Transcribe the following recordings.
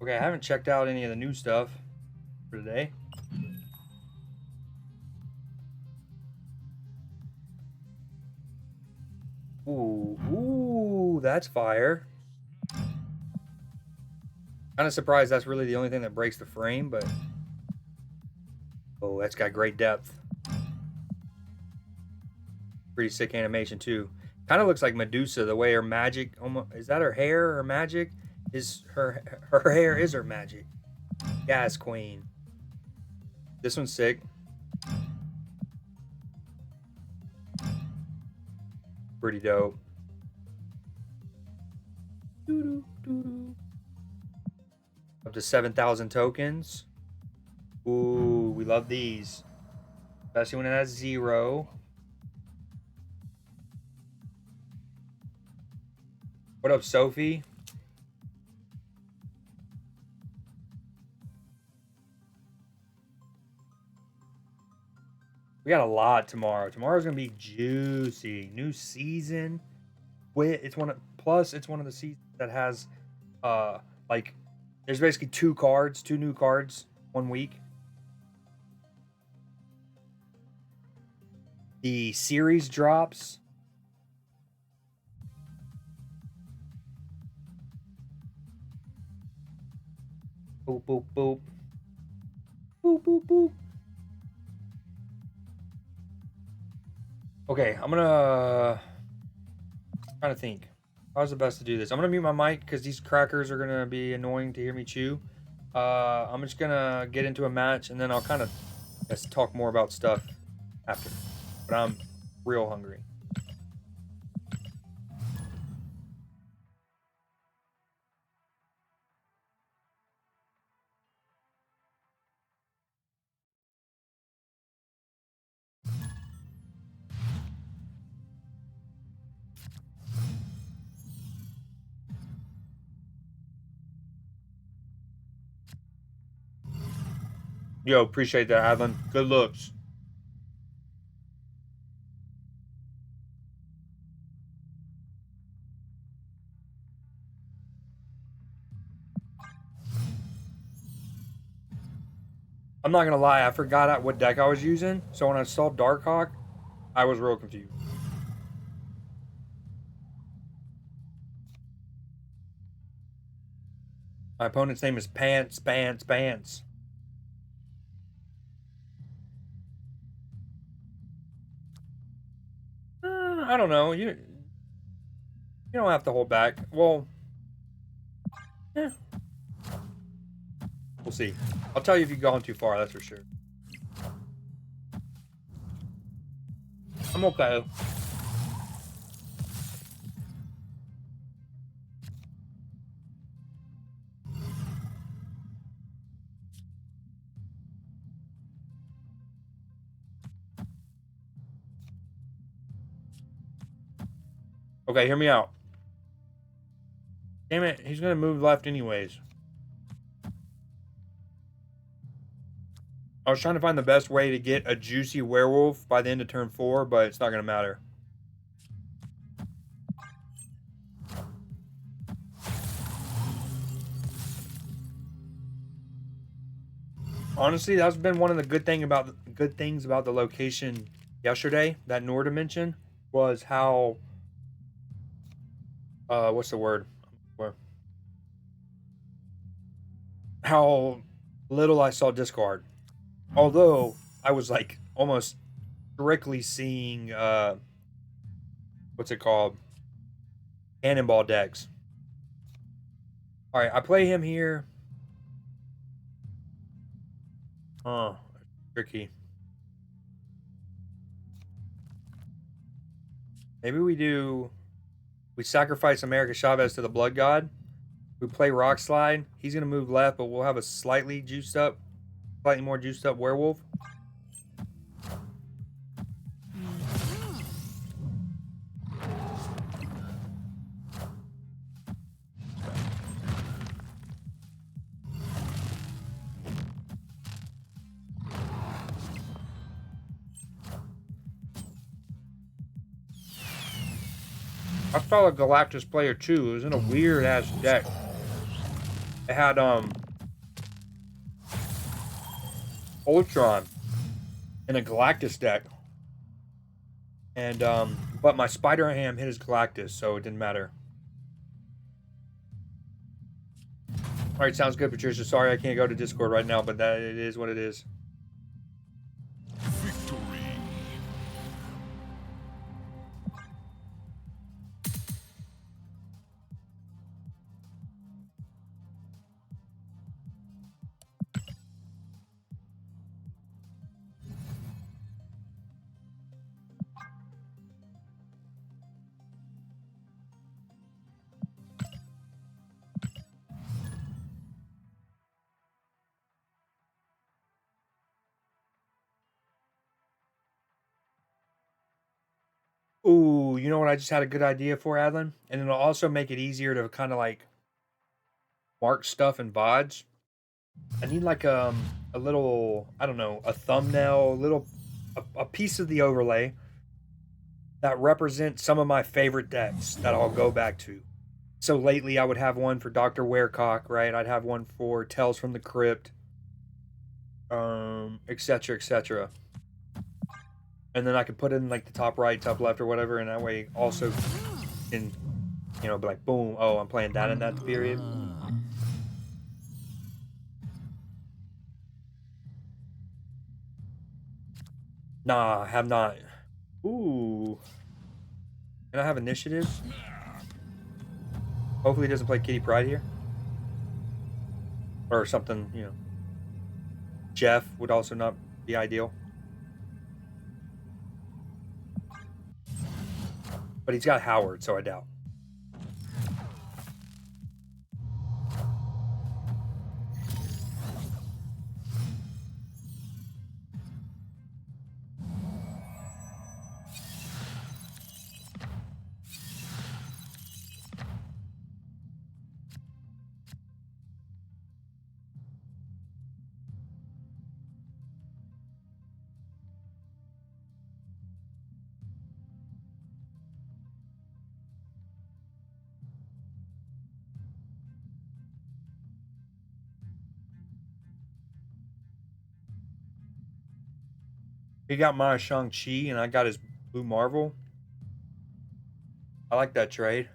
Okay, I haven't checked out any of the new stuff for today. Ooh, that's fire. Kind of surprised that's really the only thing that breaks the frame, but oh, that's got great depth. Pretty sick animation too. Kind of looks like Medusa the way her magic almost is that her hair, her magic is her hair is her magic. Gas Queen. This one's sick. Pretty dope. Up to 7,000 tokens. Ooh, we love these. Especially when it has 0. What up, Sophie? We got a lot tomorrow. Tomorrow's gonna be juicy. New season. It's one of plus it's one of the seasons that has like there's basically two new cards 1 week. The series drops. Boop boop boop. Boop boop boop. Okay, I'm trying to think. How's the best to do this? I'm gonna mute my mic because these crackers are gonna be annoying to hear me chew. I'm just gonna get into a match and then I'll kind of talk more about stuff after. But I'm real hungry. Yo, appreciate that, Adlin. Good looks. I'm not gonna lie, I forgot what deck I was using. So when I saw Darkhawk, I was real confused. My opponent's name is Pants, Pants, Pants. I don't know. You don't have to hold back. Well, yeah. We'll see. I'll tell you if you've gone too far. That's for sure. I'm okay. Okay, hear me out. Damn it, he's gonna move left anyways. I was trying to find the best way to get a juicy werewolf by the end of turn 4, but it's not gonna matter. Honestly, that's been one of the good things about the location yesterday. That Nord dimension was how what's the word? How little I saw discard. Although I was like almost strictly seeing what's it called? Cannonball decks. All right, I play him here. Oh, tricky. Maybe we sacrifice America Chavez to the Blood God. We play Rock Slide. He's gonna move left, but we'll have a slightly more juiced up werewolf. I saw a Galactus player too. It was in a weird ass deck. I had Ultron in a Galactus deck, and but my Spider Ham hit his Galactus, so it didn't matter. All right, sounds good, Patricia. Sorry I can't go to Discord right now, but that it is what it is. Victory. Ooh, you know what I just had a good idea for, Adlin? And it'll also make it easier to kind of like mark stuff in VODs. I need like a little, I don't know, a thumbnail, a piece of the overlay that represents some of my favorite decks that I'll go back to. So lately I would have one for Dr. Werecock, right? I'd have one for Tales from the Crypt, etc., etc. And then I could put it in like the top right, top left, or whatever, and that way also can, you know, be like, boom, oh, I'm playing that in that period. Nah, I have not. Ooh. Can I have initiative? Hopefully he doesn't play Kitty Pryde here. Or something, you know. Jeff would also not be ideal. But he's got Howard, so I doubt. He got my Shang-Chi and I got his Blue Marvel. I like that trade.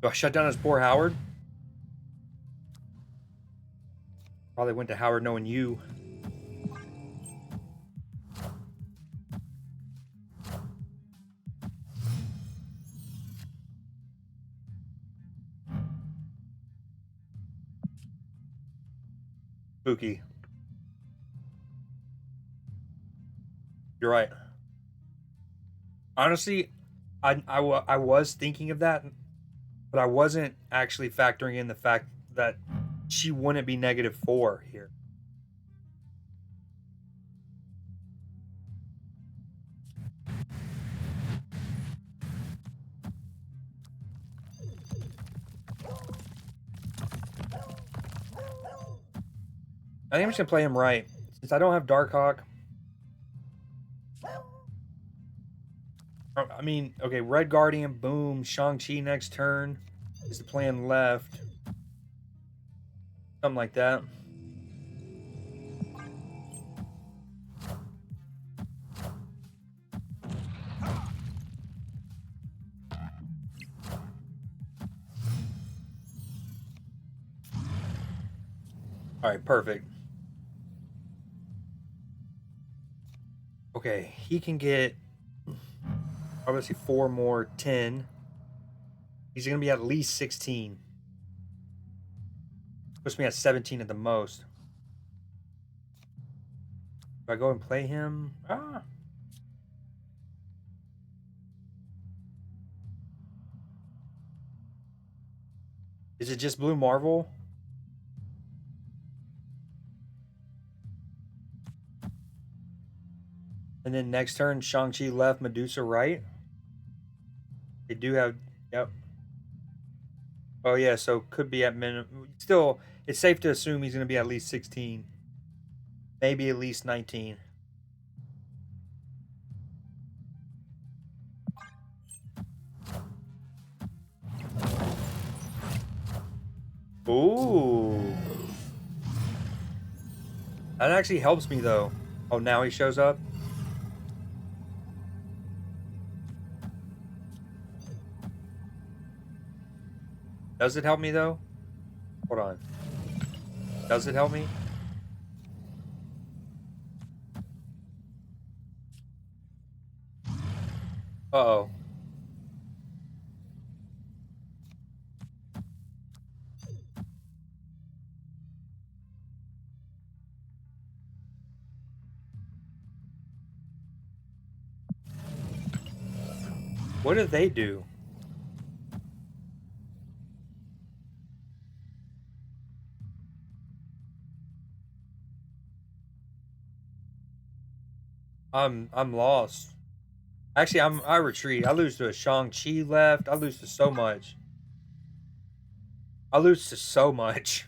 Do I shut down his poor Howard? Probably went to Howard knowing you. Spooky. You're right. Honestly, I was thinking of that, but I wasn't actually factoring in the fact that she wouldn't be -4 here. I think I'm just gonna play him right. Since I don't have Darkhawk. I mean, okay, Red Guardian, boom, Shang-Chi next turn is the plan left. Something like that. All right, perfect. Okay, he can get obviously 4 more, 10. He's going to be at least 16. Puts me at 17 at the most. Do I go and play him? Ah. Is it just Blue Marvel? And then next turn, Shang-Chi left, Medusa right. They do have, yep. Oh yeah, so could be at minimum. Still, it's safe to assume he's going to be at least 16. Maybe at least 19. Ooh. That actually helps me though. Oh, now he shows up. Does it help me though? Hold on. Does it help me? Uh-oh. What did they do? I'm lost. Actually, I retreat. I lose to a Shang-Chi left. I lose to so much. I lose to so much.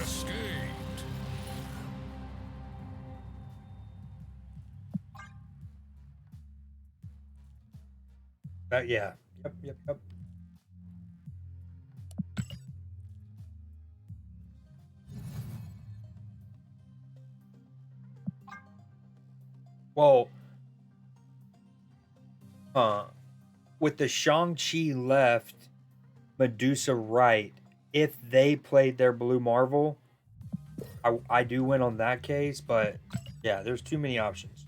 Escaped. Yeah. Yep. Well, with the Shang-Chi left, Medusa right, if they played their Blue Marvel, I do win on that case, but yeah, there's too many options.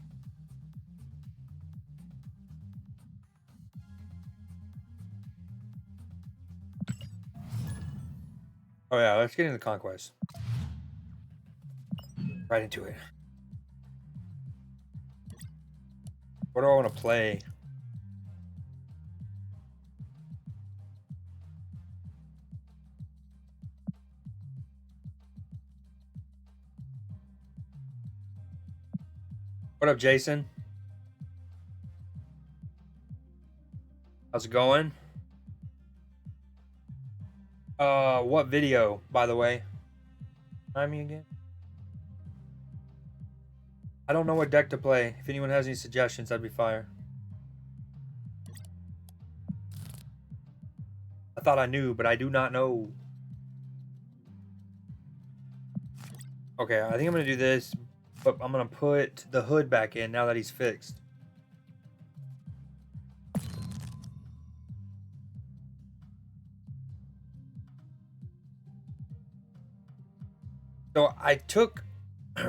Oh yeah, let's get into Conquest. Right into it. What do I want to play? What up, Jason? How's it going? What video, by the way? Remind me again. I don't know what deck to play. If anyone has any suggestions, that'd be fire. I thought I knew, but I do not know. Okay, I think I'm gonna do this, but I'm gonna put the hood back in now that he's fixed. So I took,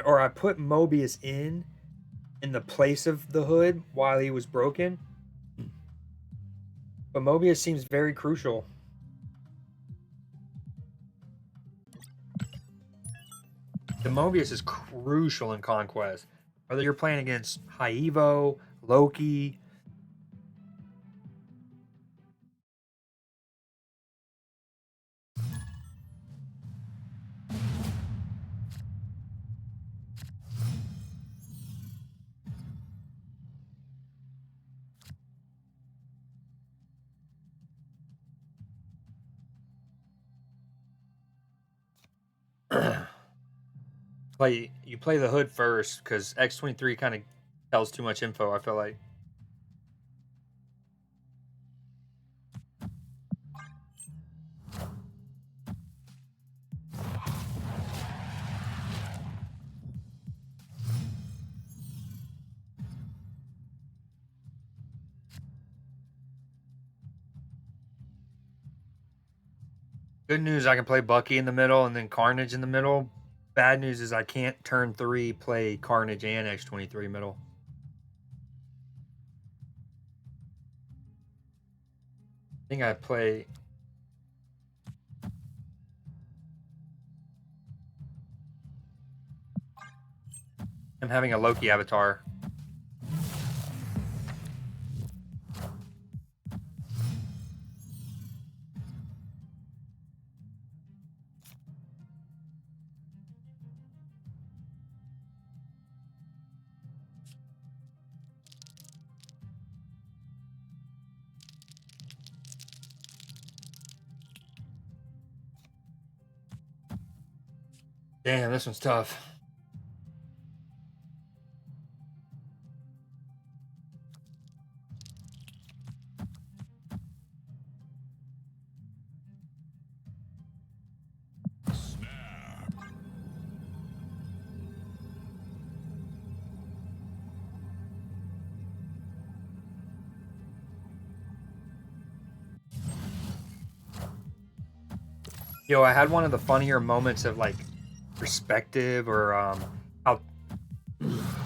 or I put Mobius in the place of the hood while he was broken. But Mobius seems very crucial. The Mobius is crucial in Conquest. Whether you're playing against High Evo, Loki. You play the hood first because X-23 kind of tells too much info, I feel like. Good news, I can play Bucky in the middle and then Carnage in the middle. Bad news is I can't turn 3 play Carnage and X-23 middle. I think I play. I'm having a Loki avatar. Damn, this one's tough. Yo, I had one of the funnier moments of like perspective or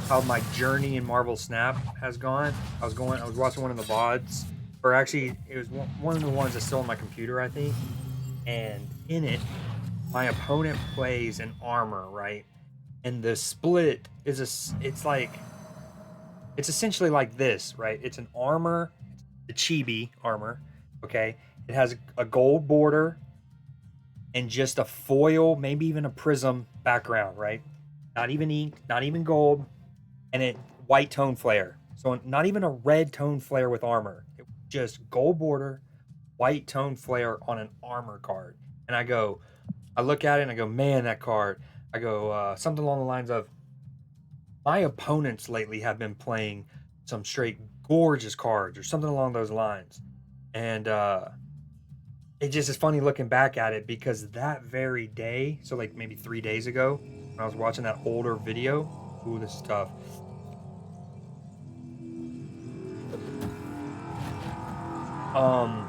how my journey in Marvel Snap has gone. I was watching one of the VODs, or actually it was one of the ones that's still on my computer, I think. And in it, my opponent plays an armor, right? And the split is it's like it's essentially like this, right? It's an armor, the chibi armor, okay? It has a gold border and just a foil, maybe even a prism background, right? Not even ink, not even gold, and it white tone flare. So not even a red tone flare with armor. It was just gold border, white tone flare on an armor card. And I look at it and I go, man, that card. I go something along the lines of, my opponents lately have been playing some straight gorgeous cards or something along those lines. And it just is funny looking back at it because that very day, so like maybe 3 days ago, when I was watching that older video, ooh, this is tough. Um,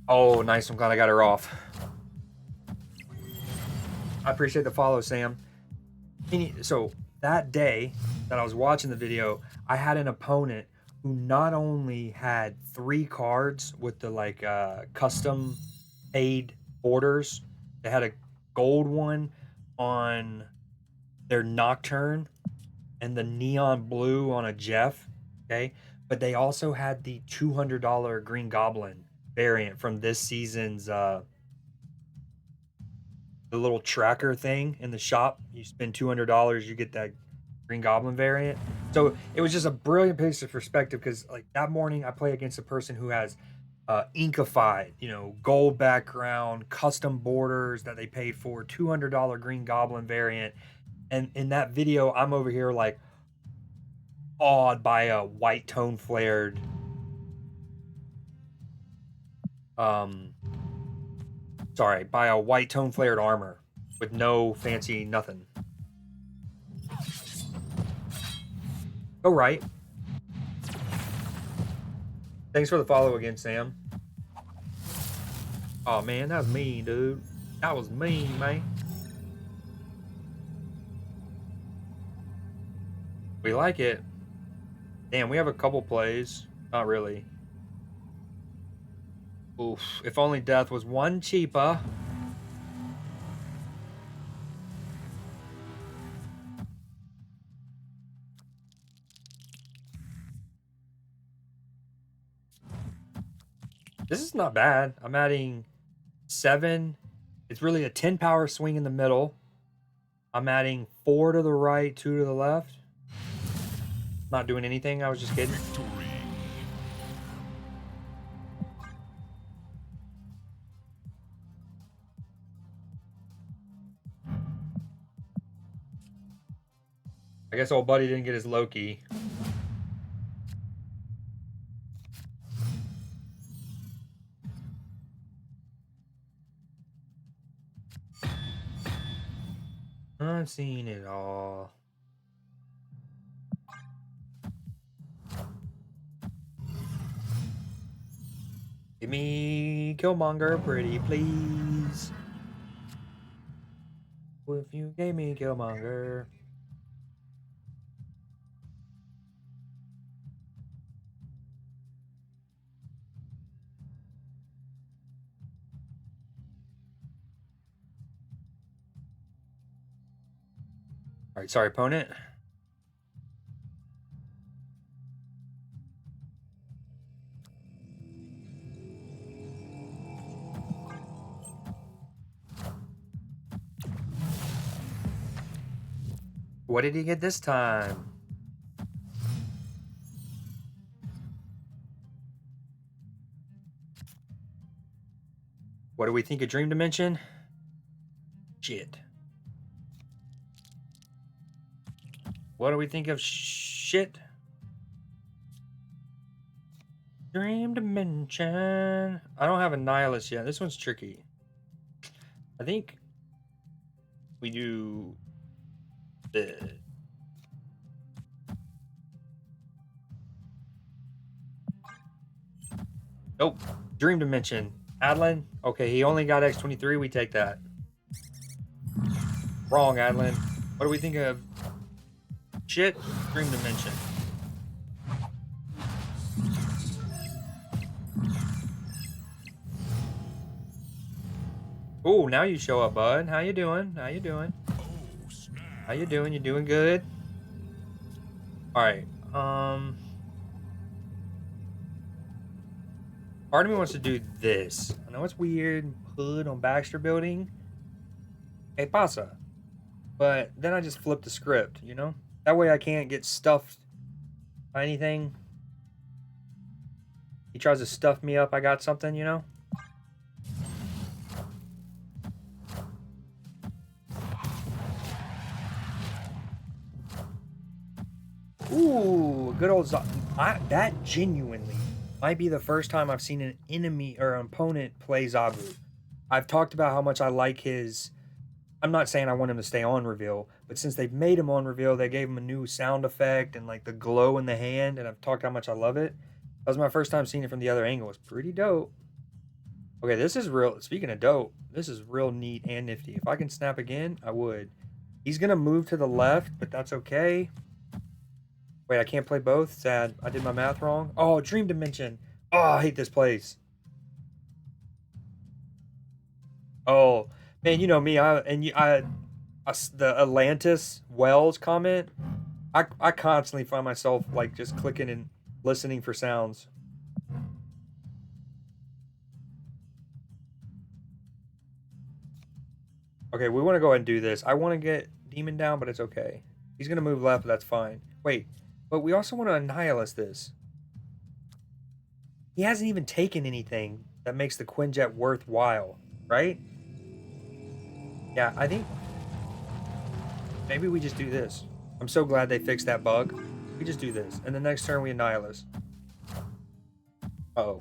oh, nice. I'm glad I got her off. I appreciate the follow, Sam. So that day that I was watching the video, I had an opponent who not only had 3 cards with the like custom paid borders, they had a gold one on their Nocturne and the neon blue on a Jeff, okay? But they also had the $200 Green Goblin variant from this season's the little tracker thing in the shop. You spend $200, you get that Green Goblin variant. So it was just a brilliant piece of perspective because like that morning I play against a person who has inkified, gold background, custom borders that they paid for, $200 Green Goblin variant. And in that video, I'm over here like awed by a white tone flared um sorry, by a white tone flared armor with no fancy nothing. Oh right. Thanks for the follow again, Sam. Oh man, that was mean, dude. That was mean, man. We like it. Damn, we have a couple plays. Not really. Oof. If only death was one cheaper. This is not bad. I'm adding 7. It's really a 10 power swing in the middle. I'm adding 4 to the right, 2 to the left. Not doing anything. I was just kidding. Victory. I guess old buddy didn't get his Loki. I've seen it all. Give me Killmonger, pretty please. If you gave me Killmonger. All right, sorry, opponent. What did he get this time? What do we think of Dream Dimension? Shit. What do we think of shit? Dream Dimension. I don't have a Nihilist yet. This one's tricky. I think we do the. Nope. Dream Dimension Adlin? Okay, he only got X23. We take that. Wrong, Adlin. What do we think of? Shit. Dream Dimension. Oh, now you show up, bud. How you doing? How you doing? Oh, snap. How you doing? You doing good? All right. Part of me wants to do this. I know it's weird. Hood on Baxter Building. Hey, pasa. But then I just flip the script, you know? That way I can't get stuffed by anything. He tries to stuff me up, I got something, you know? Ooh, good old that genuinely might be the first time I've seen an enemy or an opponent play Zabu. I've talked about how much I like his... I'm not saying I want him to stay on reveal, but since they've made him on reveal, they gave him a new sound effect and like the glow in the hand, and I've talked how much I love it. That was my first time seeing it from the other angle. It's pretty dope. Okay, this is real. Speaking of dope, this is real neat and nifty. If I can snap again, I would. He's gonna move to the left, but that's okay. Wait, I can't play both? Sad. I did my math wrong. Oh, Dream Dimension. Oh, I hate this place. Oh, man, you know me. The Atlantis Wells comment. I constantly find myself like just clicking and listening for sounds. Okay, we want to go ahead and do this. I want to get Demon down, but it's okay. He's gonna move left, but that's fine. Wait, but we also want to Annihilus this. He hasn't even taken anything that makes the Quinjet worthwhile, right? Yeah, I think maybe we just do this. I'm so glad they fixed that bug. We just do this. And the next turn we Annihilus. Uh-oh.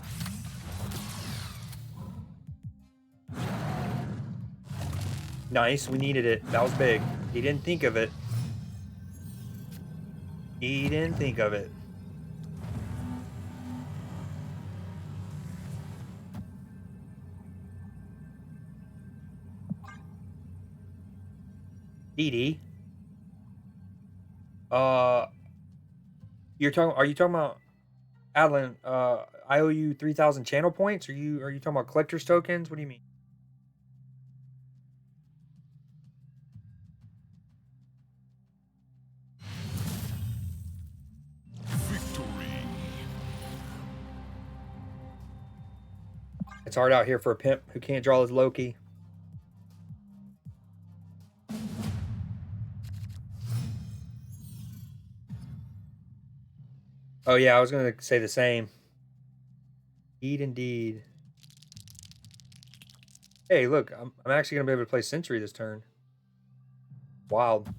Nice, we needed it. That was big. He didn't think of it. He didn't think of it. Edie. You're talking are you talking about Adeline, I owe you 3,000 channel points? Are you talking about collector's tokens? What do you mean? Victory. It's hard out here for a pimp who can't draw his Loki. Oh yeah, I was gonna say the same. Indeed. Hey, look, I'm actually gonna be able to play Sentry this turn. Wild.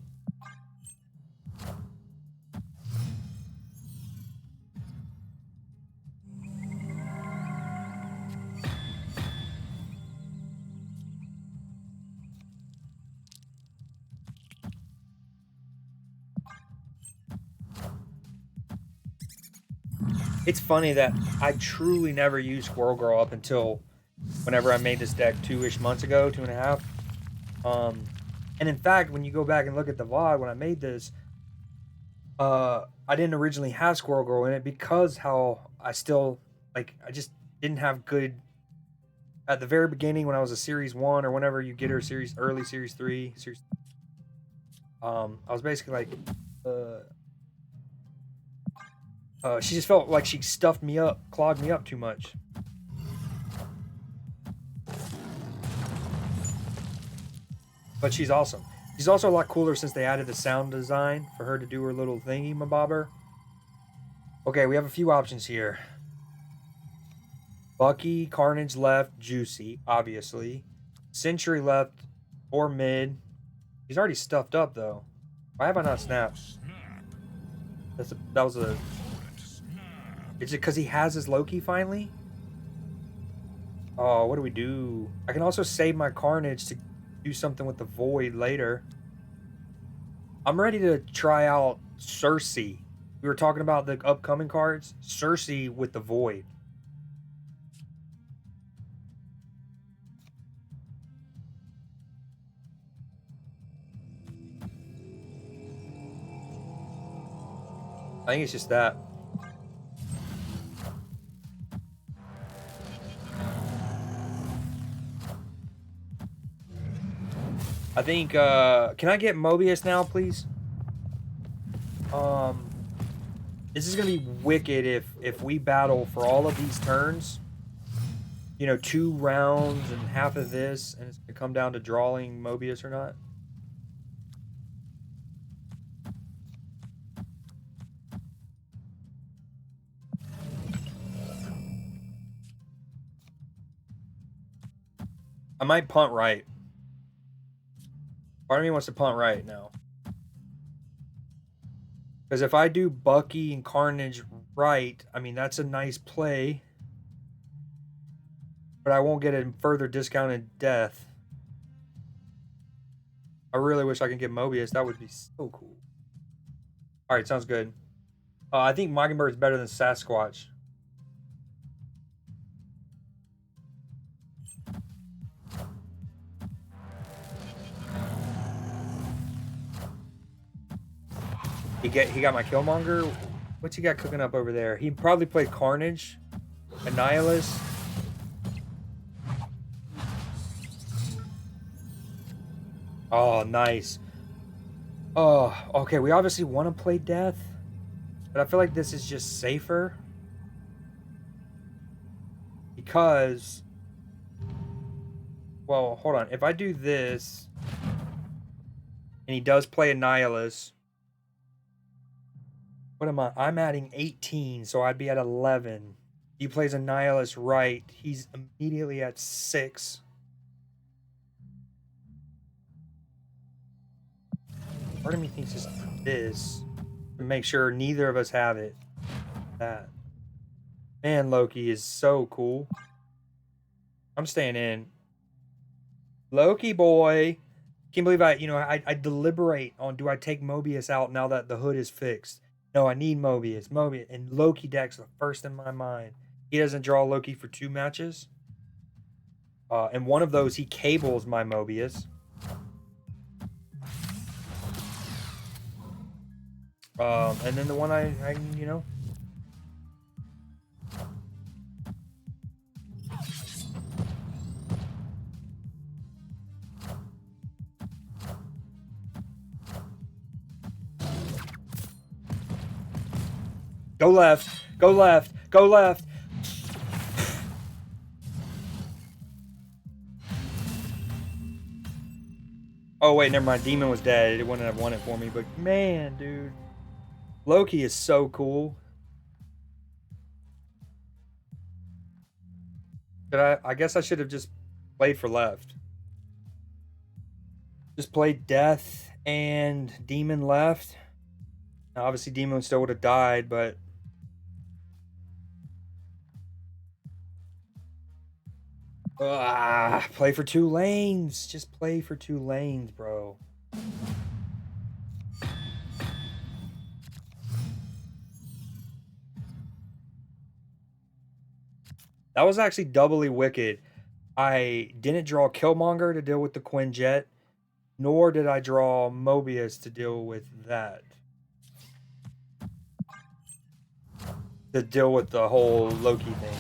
It's funny that I truly never used Squirrel Girl up until whenever I made this deck 2-ish months ago, 2.5. And in fact, when you go back and look at the VOD when I made this, I didn't originally have Squirrel Girl in it because how I still like I just didn't have good at the very beginning when I was a series 1 or whenever you get her series early series 3 series. I was basically like, she just felt like she stuffed me up, clogged me up too much. But she's awesome. She's also a lot cooler since they added the sound design for her to do her little thingy mabobber. Okay, we have a few options here. Bucky, Carnage left, Juicy, obviously. Sentry left or mid. He's already stuffed up though. Why have I not snapped? That was a... Is it because he has his Loki finally? Oh, what do we do? I can also save my Carnage to do something with the Void later. I'm ready to try out Cersei. We were talking about the upcoming cards. Cersei with the Void. I think it's just that. I think, can I get Mobius now, please? This is gonna be wicked if we battle for all of these turns. You know, 2 rounds and half of this, and it's gonna come down to drawing Mobius or not. I might punt right. Part of me wants to punt right now. Because if I do Bucky and Carnage right, I mean, that's a nice play. But I won't get a further discounted death. I really wish I could get Mobius. That would be so cool. Alright, sounds good. I think Mockingbird is better than Sasquatch. He got my Killmonger. What's he got cooking up over there? He probably played Carnage, Annihilus. Oh, nice. Oh, okay. We obviously want to play Death, but I feel like this is just safer because. Well, hold on. If I do this, and he does play Annihilus. What am I? I'm adding 18, so I'd be at 11. He plays Annihilus right. He's immediately at 6. Part of me thinks it's this to make sure neither of us have it. That. Man, Loki is so cool. I'm staying in. Loki boy. Can't believe I deliberate on, do I take Mobius out now that the hood is fixed? No, I need Mobius. Mobius. And Loki deck's the first in my mind. He doesn't draw Loki for 2 matches. And one of those, he cables my Mobius. And then the one I Go left. Go left. Go left. Oh, wait, never mind. Demon was dead. It wouldn't have won it for me. But, man, dude. Loki is so cool. I guess I should have just played for left. Just played Death and Demon left. Now, obviously, Demon still would have died, but... play for 2 lanes. Just play for 2 lanes, bro. That was actually doubly wicked. I didn't draw Killmonger to deal with the Quinjet, nor did I draw Mobius to deal with that. To deal with the whole Loki thing.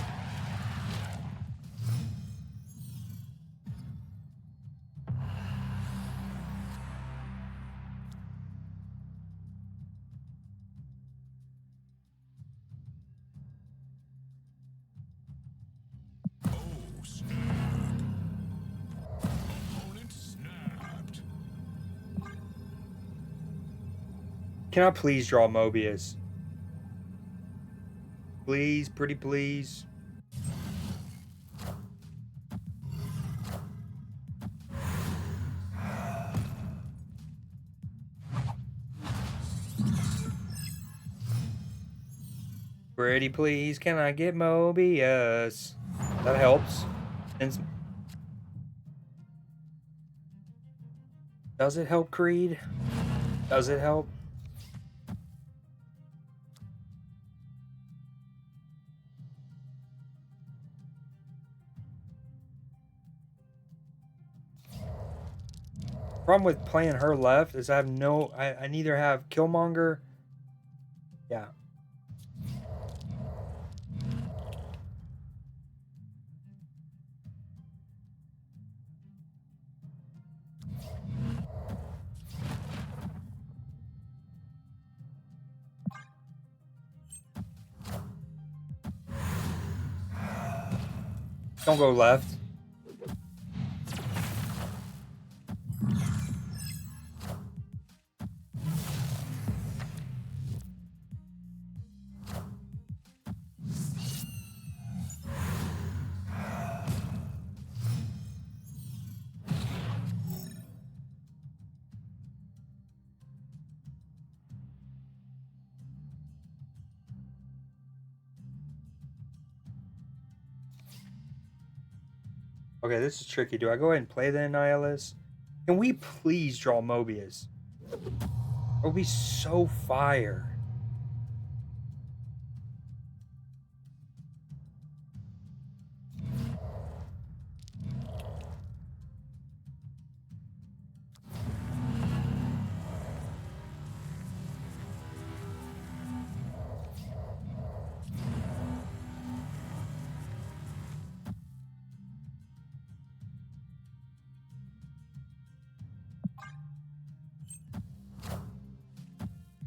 Can I please draw Mobius? Please, pretty please. Pretty please, can I get Mobius? That helps. And does it help, Creed? Does it help? Problem with playing her left is I neither have Killmonger Yeah. Don't go left. Okay, this is tricky. Do I go ahead and play the Annihilus? Can we please draw Mobius? It would be so fire.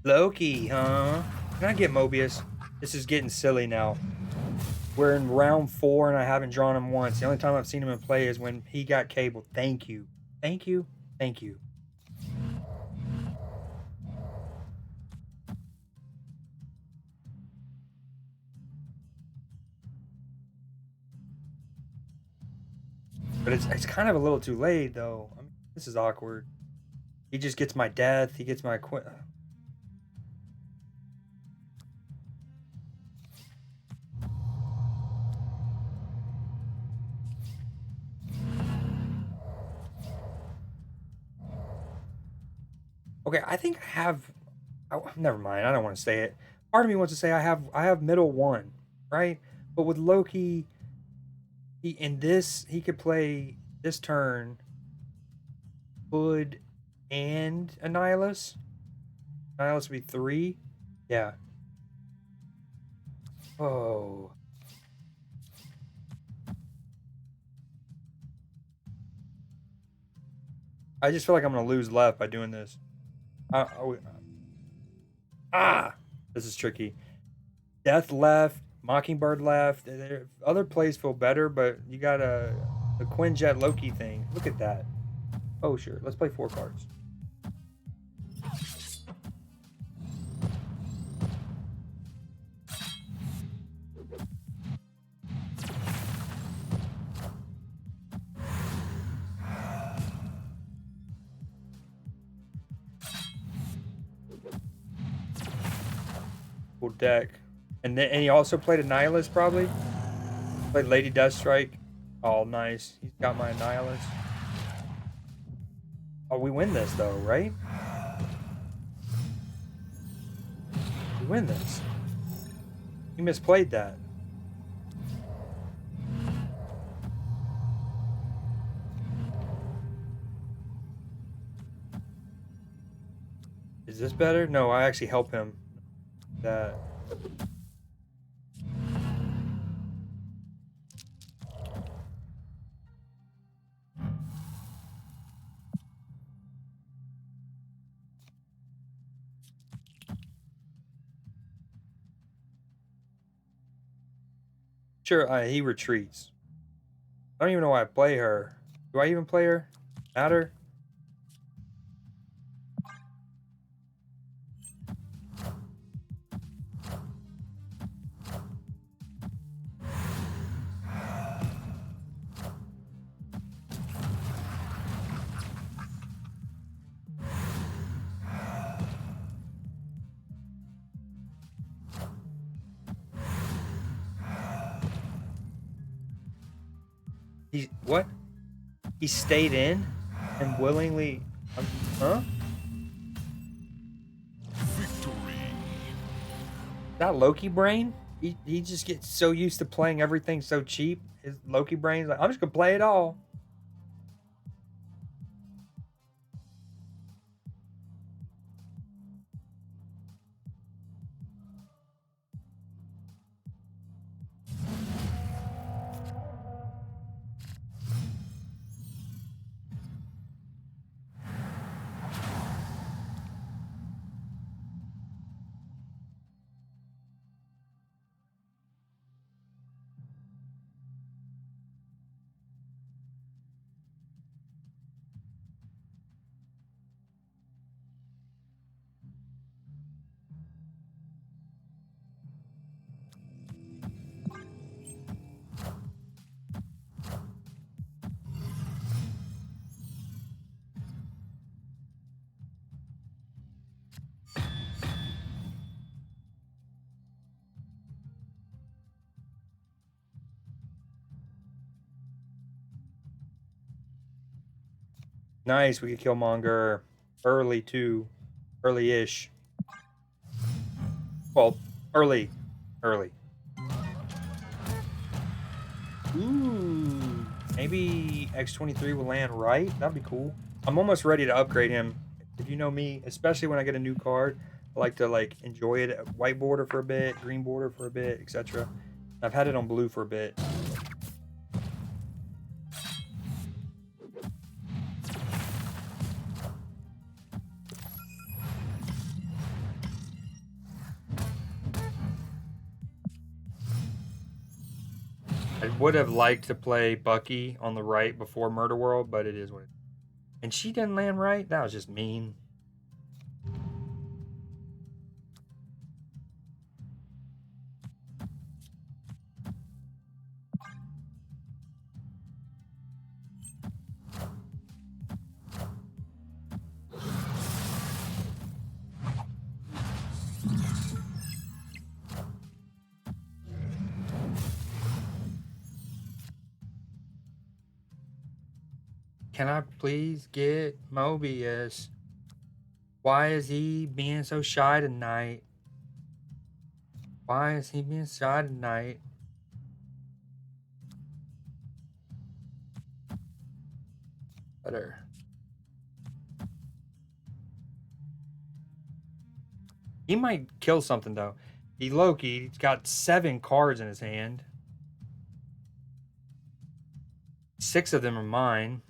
Loki, huh? Can I get Mobius? This is getting silly now. We're in round 4 and I haven't drawn him once. The only time I've seen him in play is when he got Cable. Thank you. Thank you. Thank you. But it's kind of a little too late, though. I mean, this is awkward. He just gets my death. He gets my Okay, I think I have. Oh, never mind. I don't want to say it. Part of me wants to say I have middle 1, right? But with Loki, he could play this turn Hood and Annihilus. Annihilus would be 3. Yeah. Oh. I just feel like I'm gonna lose left by doing this. Ah, this is tricky. Death left, Mockingbird left. Other plays feel better, but you got the Quinjet Loki thing. Look at that. Oh sure, let's play 4 cards. Cool deck. And he also played Annihilus probably. Played Lady Deathstrike. Oh nice. He's got my Annihilus. Oh, we win this though, right? We win this. You misplayed that. Is this better? No, I actually help him. That. Sure, he retreats. I don't even know why I play her. Do I even play her? Matter? What? He stayed in and willingly. Huh? Victory. That Loki brain? He just gets so used to playing everything so cheap. His Loki brain's like, I'm just gonna play it all. Nice, we could kill Monger early too. Early-ish. Well, early. Early. Ooh. Maybe X23 will land right. That'd be cool. I'm almost ready to upgrade him. If you know me, especially when I get a new card, I like to like enjoy it at white border for a bit, green border for a bit, etc. I've had it on blue for a bit. I would have liked to play Bucky on the right before Murder World, but it is what it is. And she didn't land right? That was just mean. Can I please get Mobius? Why is he being so shy tonight? Why is he being shy tonight? Better. He might kill something though. He Loki, he's got 7 cards in his hand. 6 of them are mine.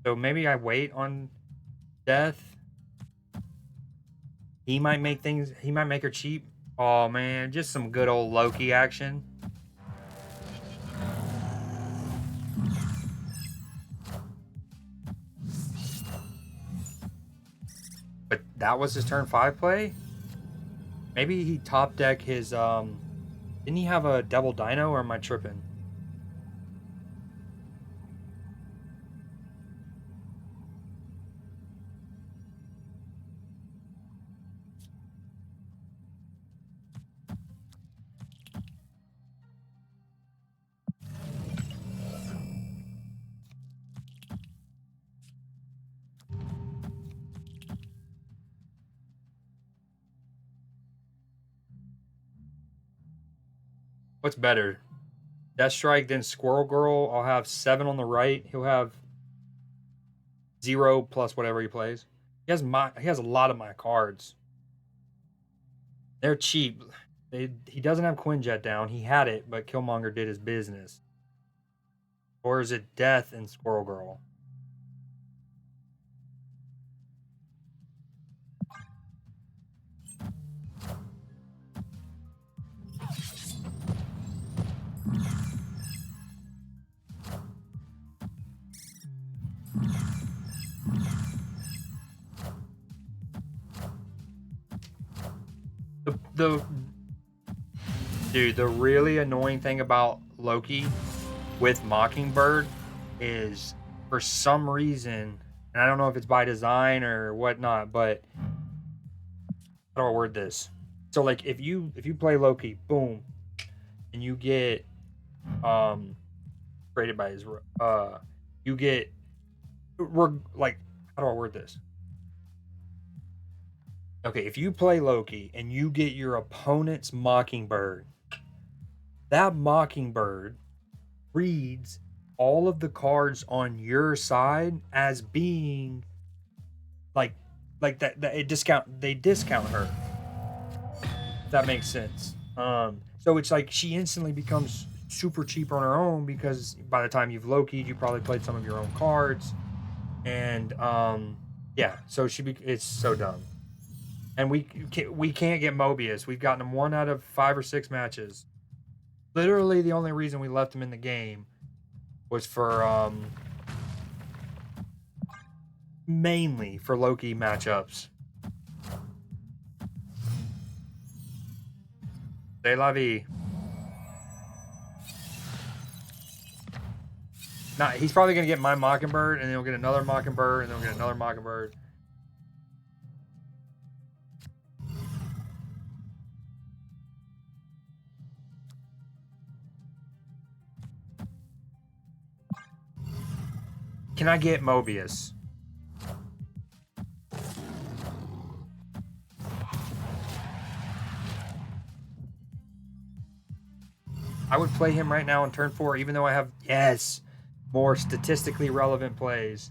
So maybe I wait on death. He might make her cheap. Oh man, just some good old Loki action. But that was his turn 5 play? Maybe he top deck his didn't he have a double dino, or am I tripping? What's better? Death Strike, then Squirrel Girl. I'll have 7 on the right. He'll have 0 plus whatever he plays. He has a lot of my cards. They're cheap. He doesn't have Quinjet down. He had it, but Killmonger did his business. Or is it Death and Squirrel Girl? The dude, the really annoying thing about Loki with Mockingbird is, for some reason, and I don't know if it's by design or whatnot, but how do I word this? So like if you play Loki, boom, and you get created by his you get, we're like, how do I word this? Okay, if you play Loki and you get your opponent's Mockingbird, that Mockingbird reads all of the cards on your side as being like that it discount they discount her. If that makes sense. So it's like she instantly becomes super cheap on her own, because by the time you've Loki'd, you probably played some of your own cards, and yeah, so it's so dumb. And we can't get Mobius. We've gotten him 1 out of 5 or 6 matches. Literally, the only reason we left him in the game was for mainly for Loki matchups. C'est la vie. Nah, he's probably gonna get my Mockingbird, and then he'll get another Mockingbird, and then he'll get another Mockingbird. Can I get Mobius? I would play him right now on turn 4, even though I have, yes, more statistically relevant plays.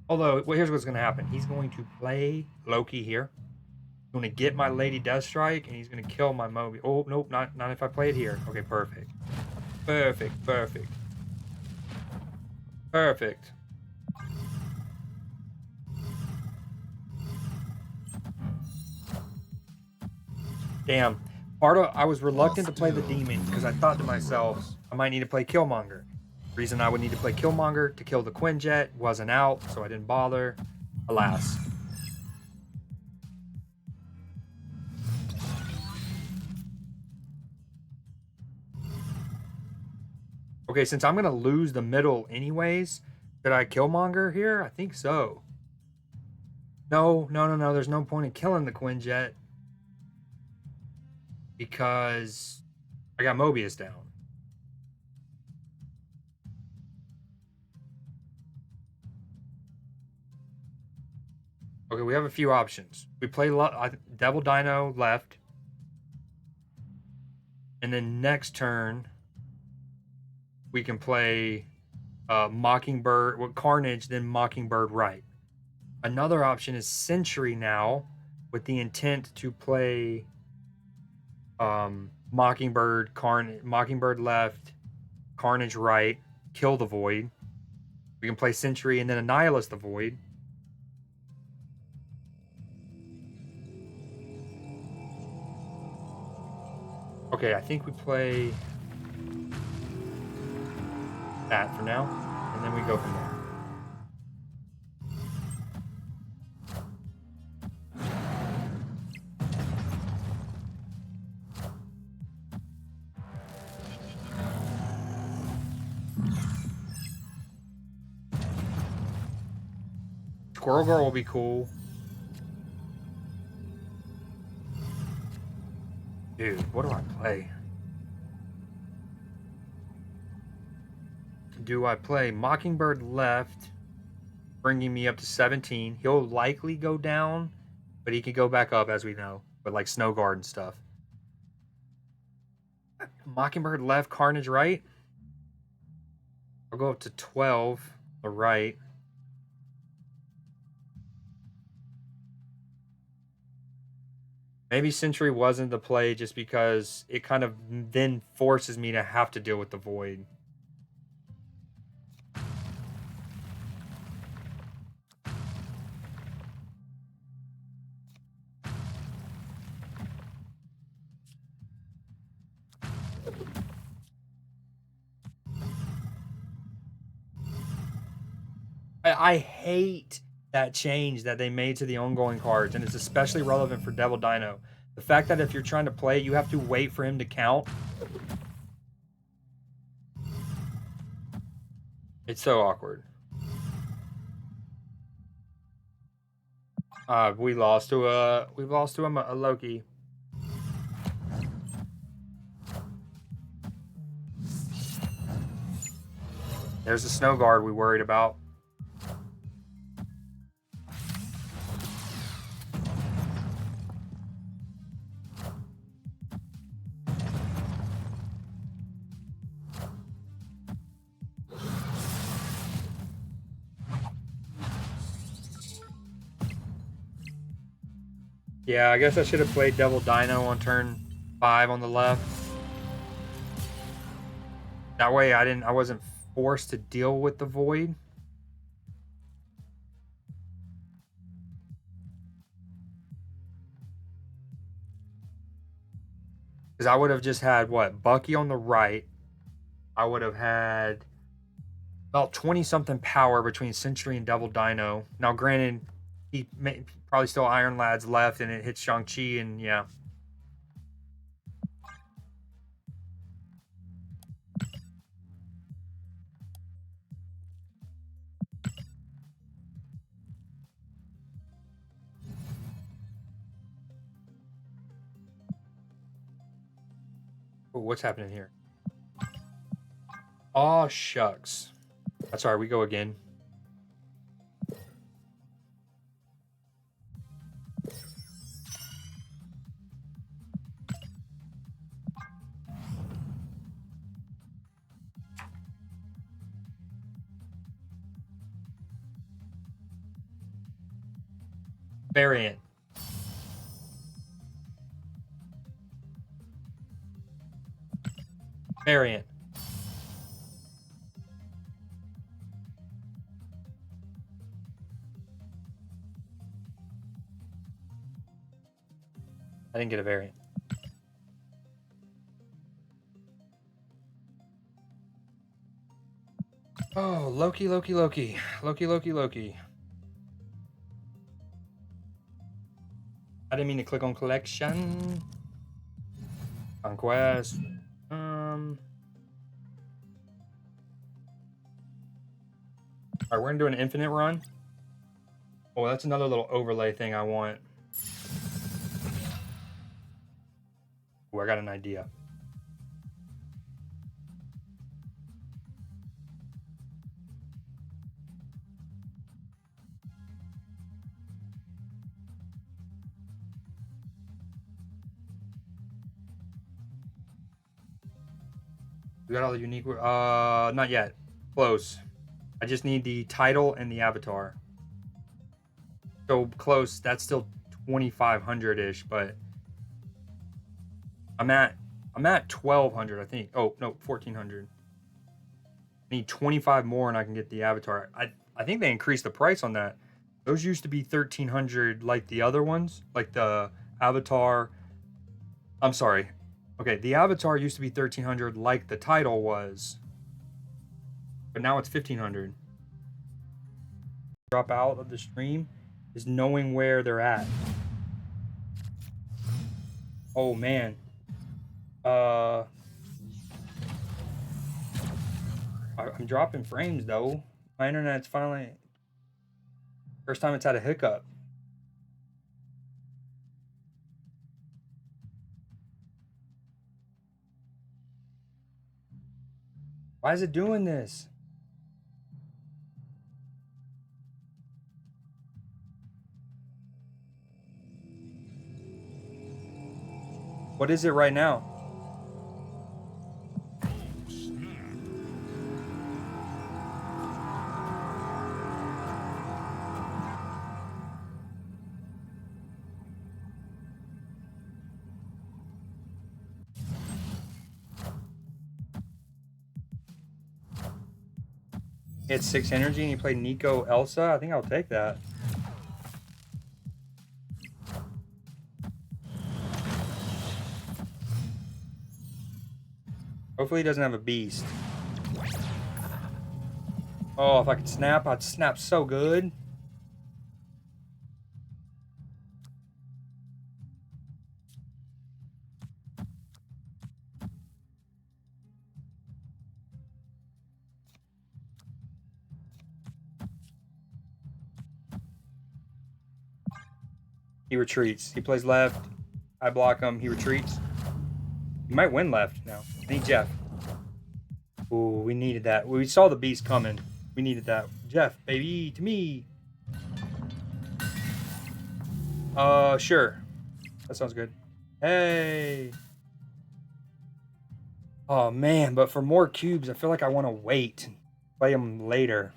Although, well, here's what's going to happen. He's going to play Loki here. He's going to get my Lady Deathstrike, and he's going to kill my Mobius. Oh, nope, not if I play it here. Okay, perfect. Perfect, perfect. Perfect. Damn. I was reluctant to play the demon because I thought to myself, I might need to play Killmonger. Reason I would need to play Killmonger to kill the Quinjet wasn't out, so I didn't bother. Alas. Okay, since I'm gonna lose the middle anyways, should I Killmonger here? I think so. No. There's no point in killing the Quinjet because I got Mobius down. Okay, we have a few options. We play Devil Dino left. And then next turn, we can play Mockingbird, Carnage, then Mockingbird right. Another option is Sentry now, with the intent to play Mockingbird left, Carnage right, kill the Void. We can play Sentry and then Annihilus the Void. Okay, I think we play that for now, and then we go from there. Squirrel Girl will be cool. Dude, what do I play? Do I play Mockingbird left, bringing me up to 17? He'll likely go down, but he could go back up, as we know, with like Snow Guard and stuff. Mockingbird left, Carnage right. I'll go up to 12, the right. Maybe Sentry wasn't the play just because it kind of then forces me to have to deal with the Void. I hate that change that they made to the ongoing cards, and it's especially relevant for Devil Dino. The fact that if you're trying to play, you have to wait for him to count. It's so awkward. We've lost to a Loki. There's the Snow Guard we worried about. Yeah, I guess I should have played Devil Dino on turn 5 on the left. That way I wasn't forced to deal with the Void. Because I would have just had, what, Bucky on the right. I would have had about 20-something power between Sentry and Devil Dino. Now, granted, he probably still Iron Lad's left, and it hits Shang-Chi, and yeah. Ooh, what's happening here? Oh, shucks. That's all right, we go again. Variant. Variant. I didn't get a variant. Oh, Loki. I didn't mean to click on collection. Conquest. Alright, we're gonna do an infinite run. Oh, that's another little overlay thing I want. Oh, I got an idea. We got all the unique. Not yet. Close. I just need the title and the avatar. So close. That's still 2,500 ish, but I'm at 1,200, I think. Oh no, 1,400. I need 25 more, and I can get the avatar. I think they increased the price on that. Those used to be 1,300, like the other ones, like the avatar. I'm sorry. Okay, the avatar used to be 1,300, like the title was, but now it's 1,500. Drop out of the stream is knowing where they're at. Oh man. I'm dropping frames though. My internet's finally first time it's had a hiccup. Why is it doing this? What is it right now? It's 6 energy and you play Nico Elsa. I think I'll take that. Hopefully he doesn't have a beast. Oh, if I could snap, I'd snap so good. He retreats. He plays left. I block him. He retreats. He might win left now. I need Jeff. Ooh, we needed that. We saw the beast coming. We needed that. Jeff, baby, to me. Sure. That sounds good. Hey. Oh, man, but for more cubes, I feel like I want to wait. Play them later.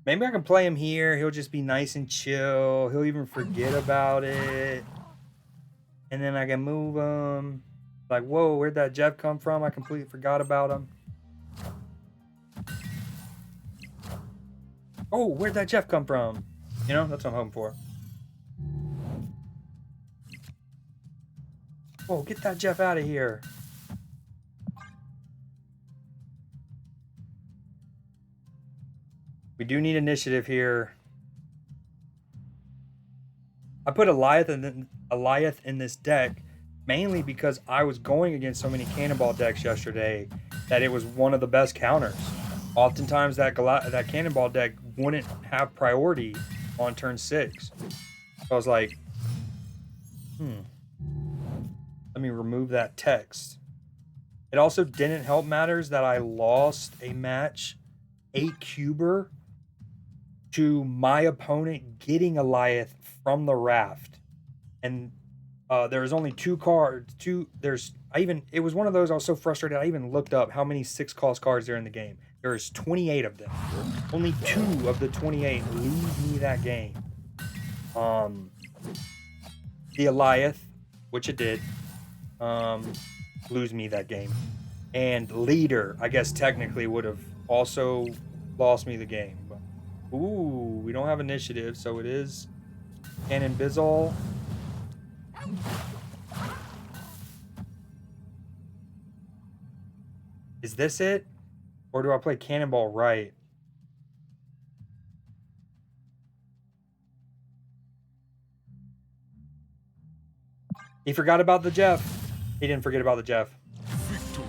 Maybe I can play him here. He'll just be nice and chill. He'll even forget about it. And then I can move him. Like, whoa, where'd that Jeff come from? I completely forgot about him. Oh, where'd that Jeff come from? You know, that's what I'm hoping for. Oh, get that Jeff out of here. We do need initiative here. I put Eliath in this deck mainly because I was going against so many cannonball decks yesterday that it was one of the best counters. Oftentimes that cannonball deck wouldn't have priority on turn 6. So I was like, let me remove that text. It also didn't help matters that I lost a match 8-cuber to my opponent getting Eliath from the raft. And There's only two cards. It was one of those I was so frustrated. I even looked up how many 6 cost cards there are in the game. There's 28 of them. Only 2 of the 28 lose me that game. The Eliath, which it did, lose me that game. And Leader, I guess technically would have also lost me the game. But, ooh, we don't have initiative, so it is Cannon Bizzle. Is this it? Or do I play Cannonball right? He forgot about the Jeff. He didn't forget about the Jeff. Victory.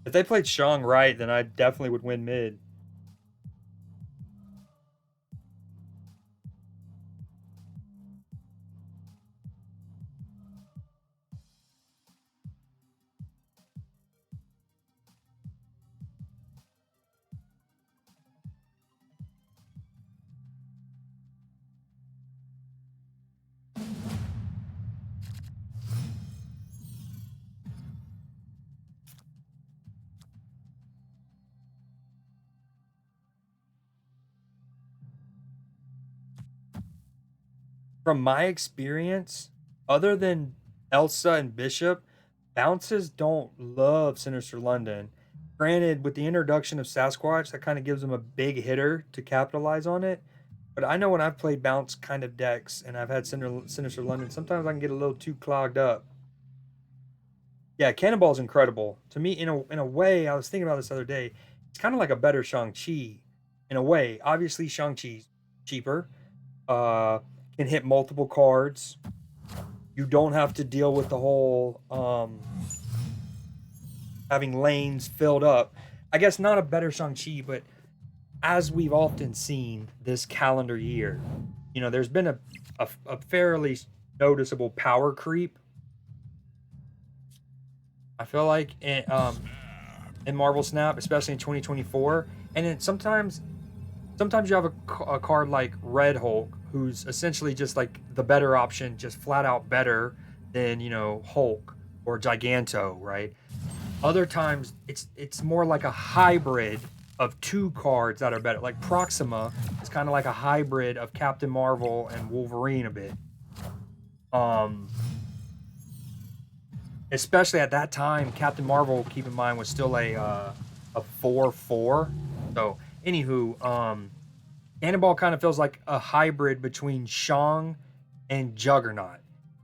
If they played Shang right, then I definitely would win mid. From my experience, other than Elsa and Bishop, bounces don't love Sinister London. Granted, with the introduction of Sasquatch, that kind of gives them a big hitter to capitalize on it. But I know when I've played bounce kind of decks and I've had Sinister London, sometimes I can get a little too clogged up. Yeah, Cannonball's incredible. To me, in a way, I was thinking about this the other day. It's kind of like a better Shang-Chi in a way. Obviously, Shang-Chi's cheaper. Uh, can hit multiple cards. You don't have to deal with the whole having lanes filled up. I guess not a better Shang-Chi, but as we've often seen this calendar year, there's been a fairly noticeable power creep. I feel like in Marvel Snap, especially in 2024, and then sometimes you have a card like Red Hulk, who's essentially just like the better option, just flat out better than Hulk or Giganto, right? Other times it's more like a hybrid of 2 cards that are better. Like Proxima is kind of like a hybrid of Captain Marvel and Wolverine a bit. Especially at that time, Captain Marvel, keep in mind, was still a 4/4. So, anywho, Cannonball kind of feels like a hybrid between Shang and Juggernaut.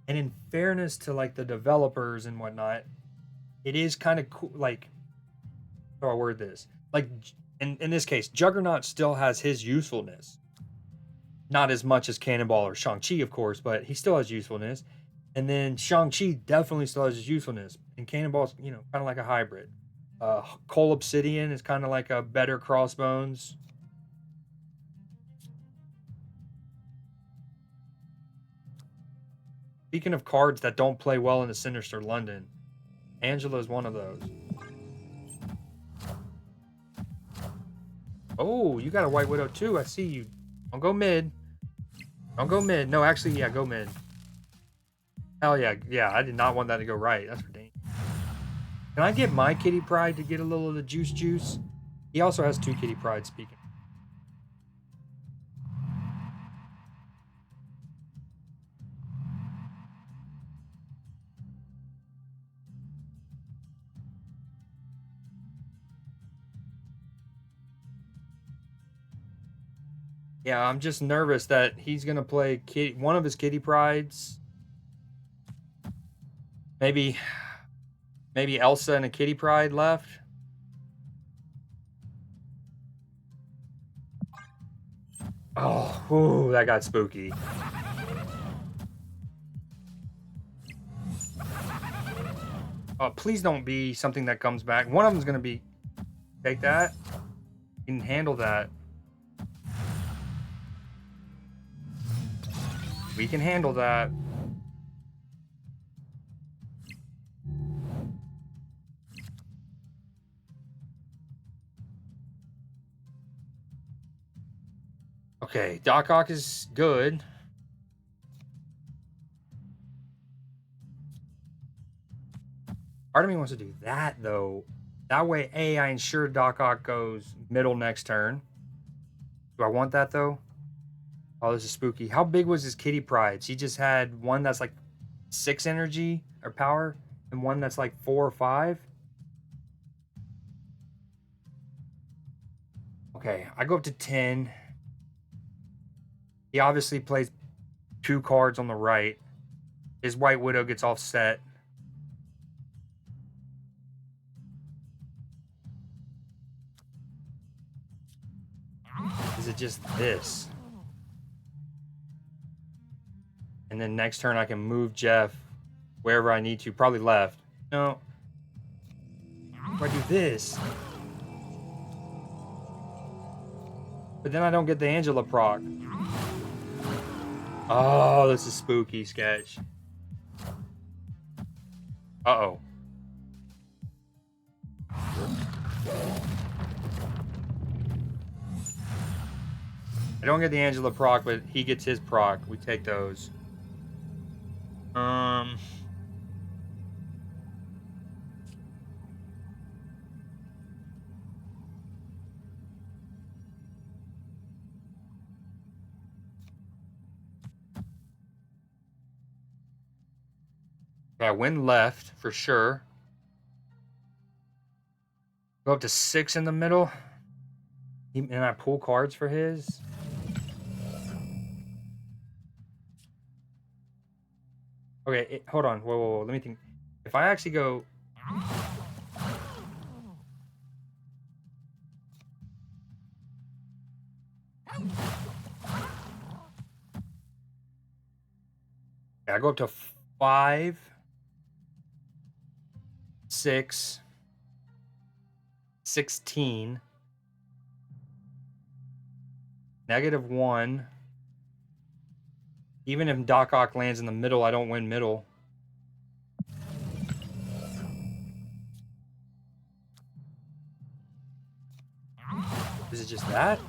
And in fairness to like the developers and whatnot, it is kind of cool. Like, how do I word this? Like, in this case, Juggernaut still has his usefulness. Not as much as Cannonball or Shang-Chi, of course, but he still has usefulness. And then Shang-Chi definitely still has his usefulness. And Cannonball's, kind of like a hybrid. Cole Obsidian is kind of like a better Crossbones. Speaking of cards that don't play well in the Sinister London, Angela is one of those. Oh, you got a White Widow too. I see you. Don't go mid. Don't go mid. No, actually, yeah, go mid. Hell yeah. Yeah, I did not want that to go right. That's for dang. Can I get my Kitty Pride to get a little of the juice? He also has 2 Kitty Pride, speaking. Yeah, I'm just nervous that he's gonna play one of his Kitty Prides. Maybe Elsa and a Kitty Pride left. Oh, ooh, that got spooky. Please don't be something that comes back. One of them's gonna be. Take that. You can handle that. We can handle that. Okay, Doc Ock is good. Part of me wants to do that, though. That way, A, I ensure Doc Ock goes middle next turn. Do I want that, though? Oh, this is spooky. How big was his kitty prides? He just had one that's like 6 energy or power and one that's like 4 or 5. Okay, I go up to 10. He obviously plays 2 cards on the right. His White Widow gets offset. Is it just this? And then next turn I can move Jeff wherever I need to. Probably left. No. If I do this. But then I don't get the Angela proc. Oh, this is spooky sketch. Uh-oh. I don't get the Angela proc, but he gets his proc. We take those. I win left for sure. Go up to 6 in the middle. And I pull cards for his. Okay, hold on. Whoa. Let me think. If I actually go... I go up to 5, 6, 16, -1. Even if Doc Ock lands in the middle, I don't win middle. Is it just that?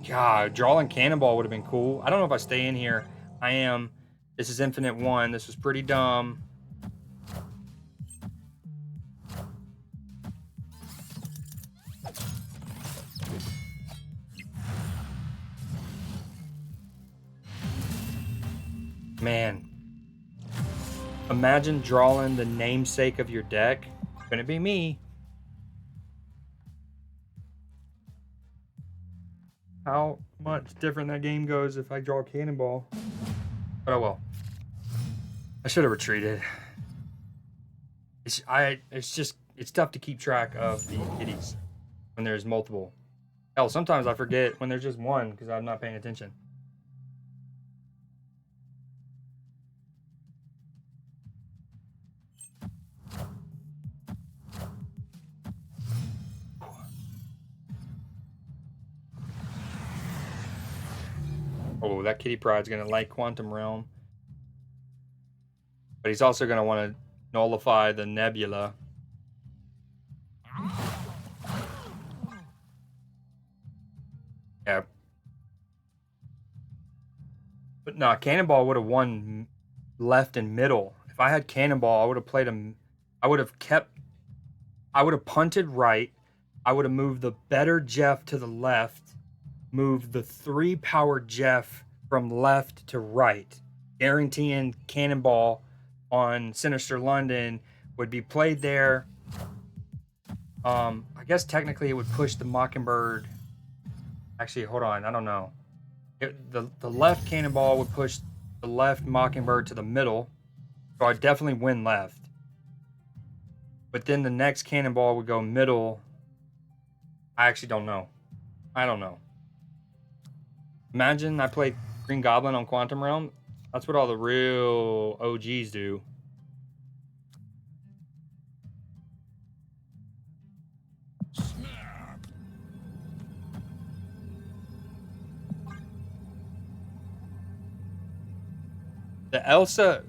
God, drawing Cannonball would have been cool. I don't know if I stay in here. I am. This is Infinite 1. This was pretty dumb. Man. Imagine drawing the namesake of your deck. Couldn't be me. How much different that game goes if I draw Cannonball. But oh well. I should have retreated. It's tough to keep track of the kitties when there's multiple. Hell, sometimes I forget when there's just one because I'm not paying attention. Oh, that kitty pride's gonna like Quantum Realm. But he's also gonna want to nullify the Nebula. Yeah. But no, Cannonball would have won left and middle. If I had Cannonball, I would have played him. I would have punted right. I would have moved the better Jeff to the left. Moved the 3-power Jeff from left to right. Guaranteeing Cannonball on Sinister London would be played there. I guess technically it would push the Mockingbird. Actually, hold on. I don't know. The left Cannonball would push the left Mockingbird to the middle. So I'd definitely win left. But then the next Cannonball would go middle. I actually don't know. I don't know. Imagine I played Green Goblin on Quantum Realm. That's what all the real OGs do. Snap. The Elsa...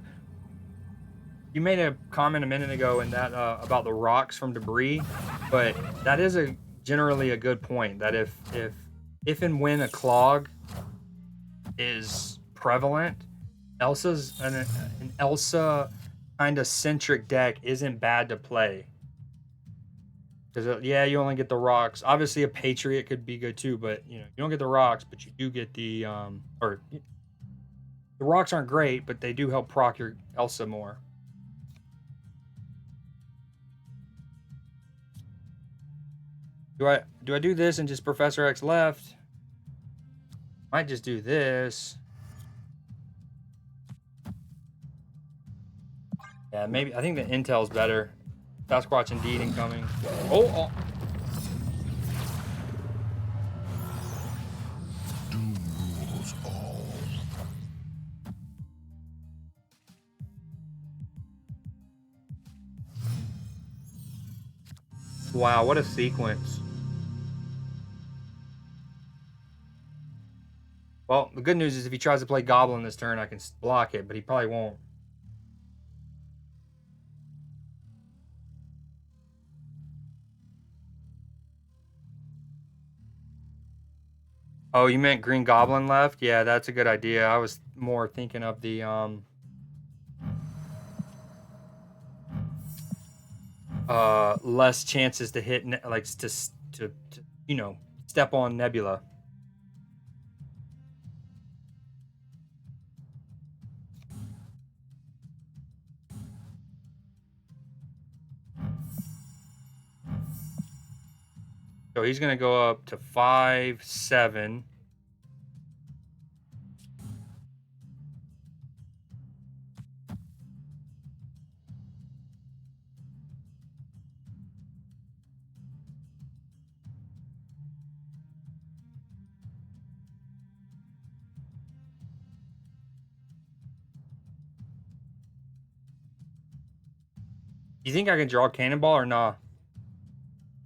You made a comment a minute ago in that about the rocks from debris, but that is a generally a good point that if and when a clog is prevalent, Elsa's an Elsa kind of centric deck isn't bad to play. Because yeah, you only get the rocks. Obviously, a Patriot could be good too, but you don't get the rocks, but you do get the or the rocks aren't great, but they do help proc your Elsa more. Do I do this and just Professor X left? Might just do this. Yeah, maybe I think the intel's better. Sasquatch indeed incoming. Oh. Doom rules all. Wow, what a sequence. Well, the good news is if he tries to play Goblin this turn, I can block it, but he probably won't. Oh, you meant Green Goblin left? Yeah, that's a good idea. I was more thinking of the less chances to hit like to step on Nebula. So he's gonna go up to 5-7. You think I can draw Cannonball or nah?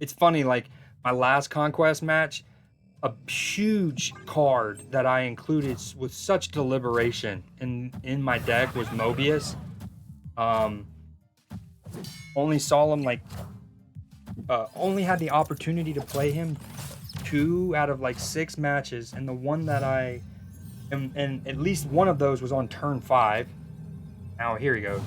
It's funny, like my last Conquest match, a huge card that I included with such deliberation in my deck was Mobius. Only saw him like only had the opportunity to play him 2 out of like 6 matches, and the one that and at least one of those was on turn 5. Now here he goes.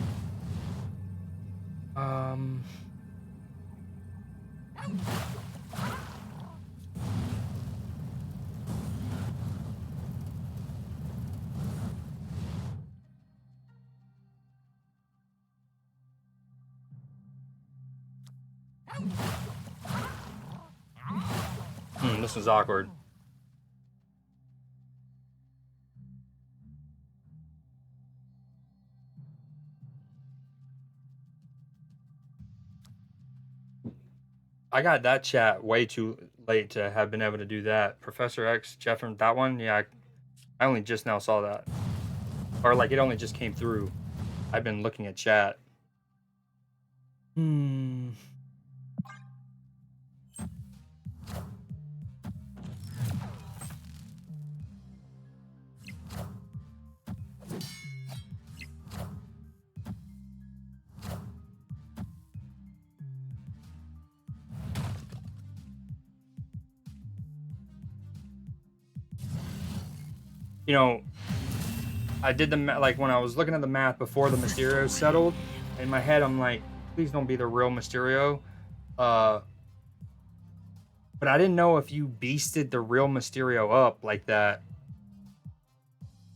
This was awkward. I got that chat way too late to have been able to do that. Professor X, Jeffrey, that one, yeah, I only just now saw that. Or like it only just came through. I've been looking at chat. I did like when I was looking at the math before the Mysterio settled, in my head I'm like, please don't be the real Mysterio. But I didn't know if you beasted the real Mysterio up like that.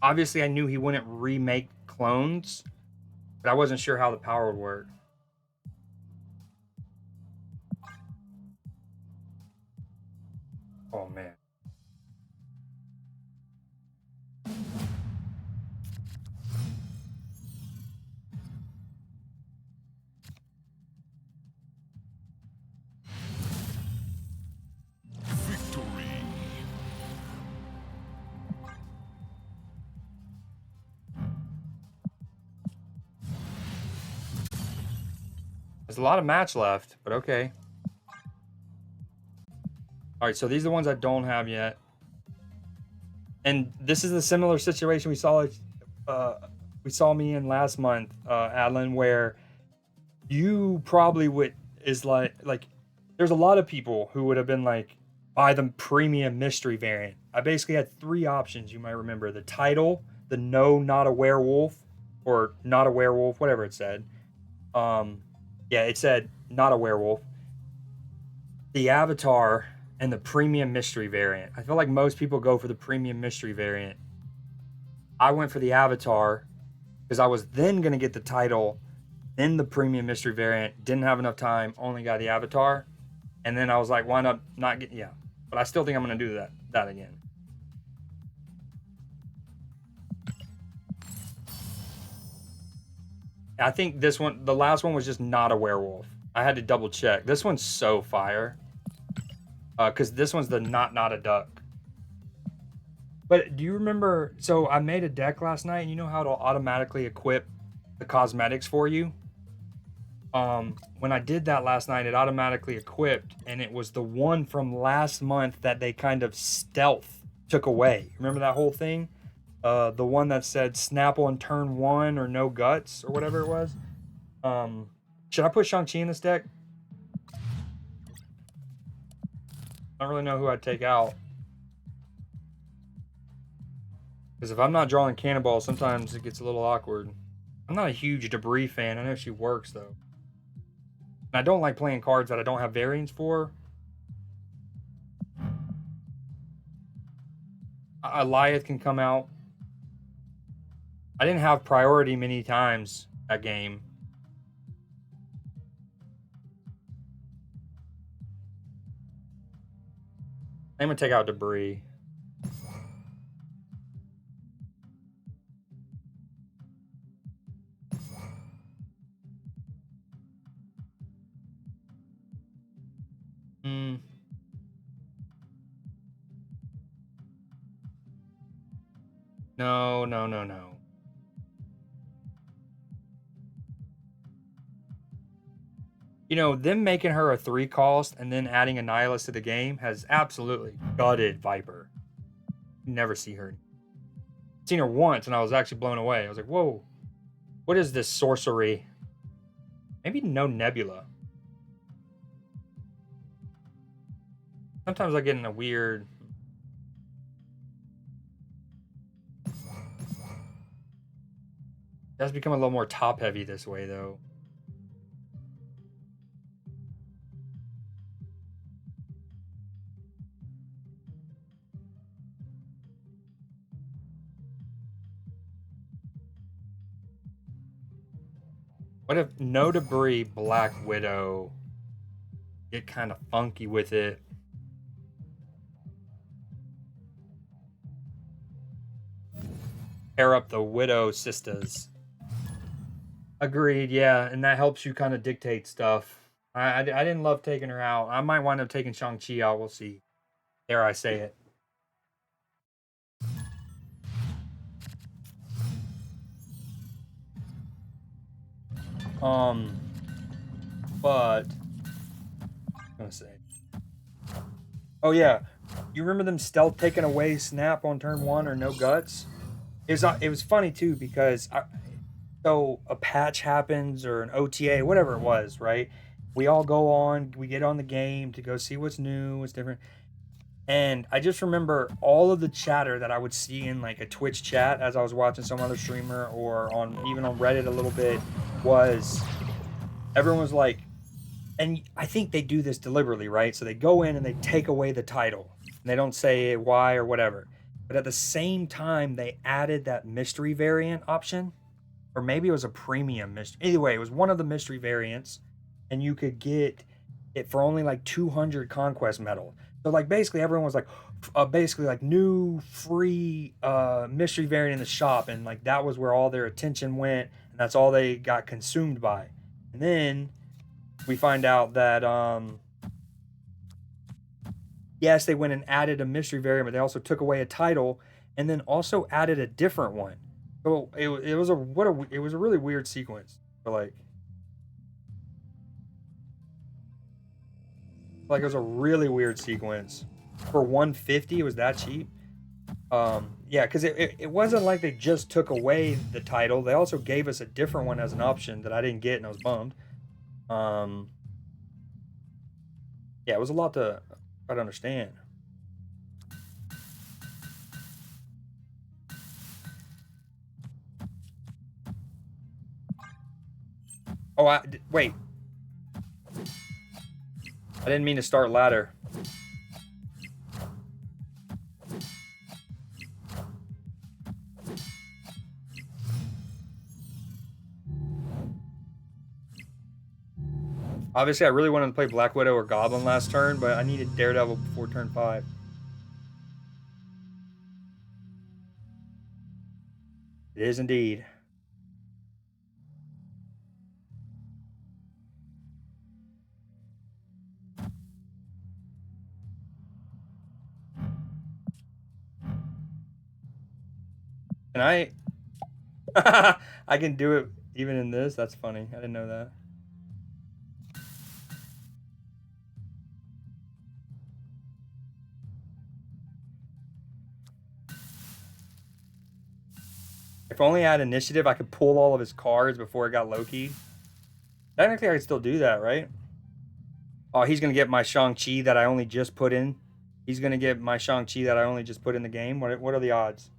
Obviously, I knew he wouldn't remake clones, but I wasn't sure how the power would work. Oh man. There's a lot of match left, but okay. All right, so these are the ones I don't have yet. And this is a similar situation we saw me in last month, Adlin, where you probably would is like there's a lot of people who would have been like, buy the premium mystery variant. I basically had three options. You might remember the title, the no, not a werewolf, or not a werewolf, whatever it said. Um, yeah, it said not a werewolf. The avatar and the premium mystery variant. I feel like most people go for the premium mystery variant. I went for the avatar because I was then going to get the title, then the premium mystery variant. Didn't have enough time, only got the avatar. And then I was like, why not get, yeah. But I still think I'm going to do that again. I think this one, the last one was just not a werewolf. I had to double check. This one's so fire. Because this one's the not a duck. But do you remember? So I made a deck last night, and you know how it'll automatically equip the cosmetics for you? When I did that last night, it automatically equipped, and it was the one from last month that they kind of stealth took away. Remember that whole thing? The one that said Snapple on turn 1 or no guts or whatever it was. Should I put Shang-Chi in this deck? I don't really know who I'd take out. Because if I'm not drawing Cannonball, sometimes it gets a little awkward. I'm not a huge Debris fan. I know she works, though. And I don't like playing cards that I don't have variants for. Eliath can come out. I didn't have priority many times that game. I'm going to take out Debris. No. You know, them making her a 3 cost and then adding a Nihilist to the game has absolutely gutted Viper. You never see her. Seen her once and I was actually blown away. I was like, whoa, what is this sorcery? Maybe no Nebula. Sometimes I get in a weird... It does become a little more top heavy this way, though. What if no Debris, Black Widow? Get kind of funky with it. Pair up the Widow sisters. Agreed, yeah, and that helps you kind of dictate stuff. I didn't love taking her out. I might wind up taking Shang-Chi out. We'll see. Dare I say it. But I'm gonna say. Oh yeah, you remember them stealth taking away Snap on turn 1 or no guts? It was funny too because so a patch happens or an OTA, whatever it was, right? We all go on, we get on the game to go see what's new, what's different. And I just remember all of the chatter that I would see in like a Twitch chat as I was watching some other streamer or even on Reddit a little bit was everyone was like, and I think they do this deliberately, right? So they go in and they take away the title and they don't say why or whatever. But at the same time, they added that mystery variant option, or maybe it was a premium mystery. Either way, it was one of the mystery variants, and you could get it for only like 200 conquest metal. So like basically everyone was like, basically like new free mystery variant in the shop, and like that was where all their attention went, and that's all they got consumed by. And then we find out that yes, they went and added a mystery variant, but they also took away a title and then also added a different one. So it was a really weird sequence. But like it was a really weird sequence. For 150, it was that cheap. Yeah, because it wasn't like they just took away the title. They also gave us a different one as an option that I didn't get, and I was bummed. Yeah, it was a lot to try to understand. Oh, wait. I didn't mean to start ladder. Obviously, I really wanted to play Black Widow or Goblin last turn, but I needed Daredevil before turn 5. It is indeed. And I can do it even in this. That's funny. I didn't know that. If only I had initiative, I could pull all of his cards before it got Loki. Technically, I could still do that, right? Oh, he's going to get my Shang-Chi that I only just put in. He's going to get my Shang-Chi that I only just put in the game. What are the odds?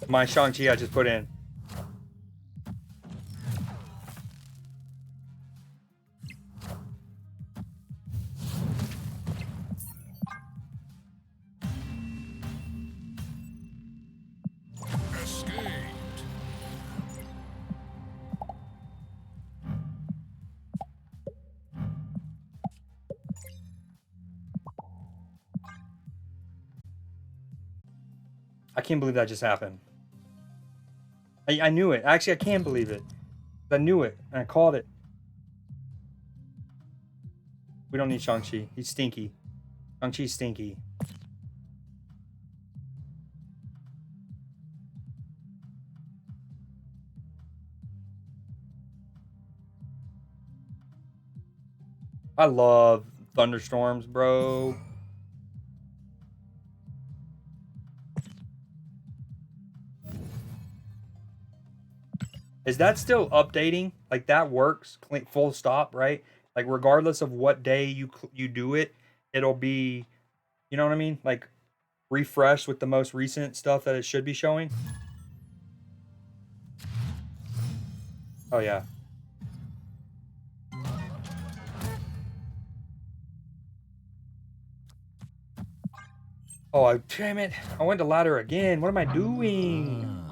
My Shang-Chi I just put in. Escaped. I can't believe that just happened. I knew it. Actually, I can't believe it. I knew it, and I called it. We don't need Shang-Chi. He's stinky. Shang-Chi's stinky. I love thunderstorms, bro. Is that still updating? Like that works, full stop, right? Like regardless of what day you do it, it'll be, you know what I mean? Like refresh with the most recent stuff that it should be showing. Oh yeah. Oh, damn it. I went to ladder again. What am I doing?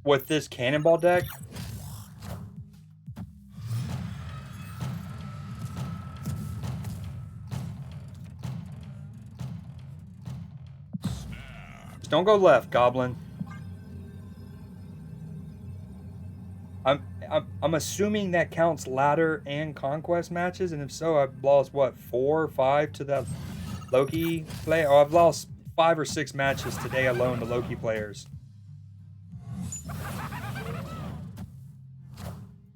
With this cannonball deck? Just don't go left, Goblin. I'm assuming that counts ladder and conquest matches, and if so, I've lost what 4 or 5 to that Loki play. Oh, I've lost 5 or 6 matches today alone to Loki players.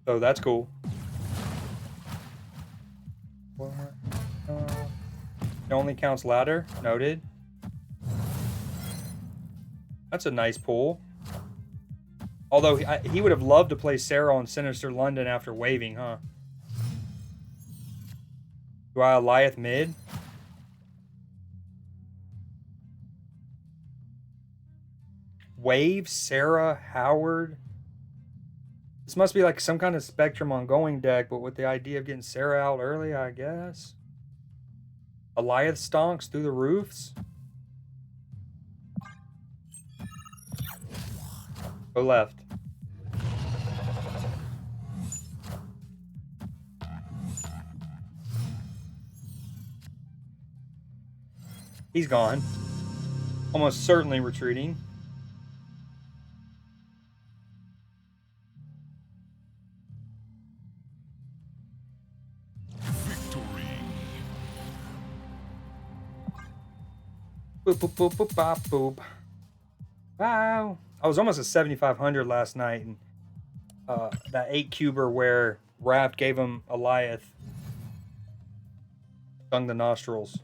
So that's cool. It only counts ladder. Noted. That's a nice pull. Although he would have loved to play Sarah on Sinister London after waving, huh? Do I Eliath mid? Wave, Sarah, Howard. This must be like some kind of Spectrum ongoing deck, but with the idea of getting Sarah out early, I guess. Eliath stonks through the roofs. Go left. He's gone. Almost certainly retreating. Boop, boop, boop, boop, bop, boop. Wow. I was almost at 7,500 last night, and that 8-cuber where Raft gave him Eliath stung the nostrils.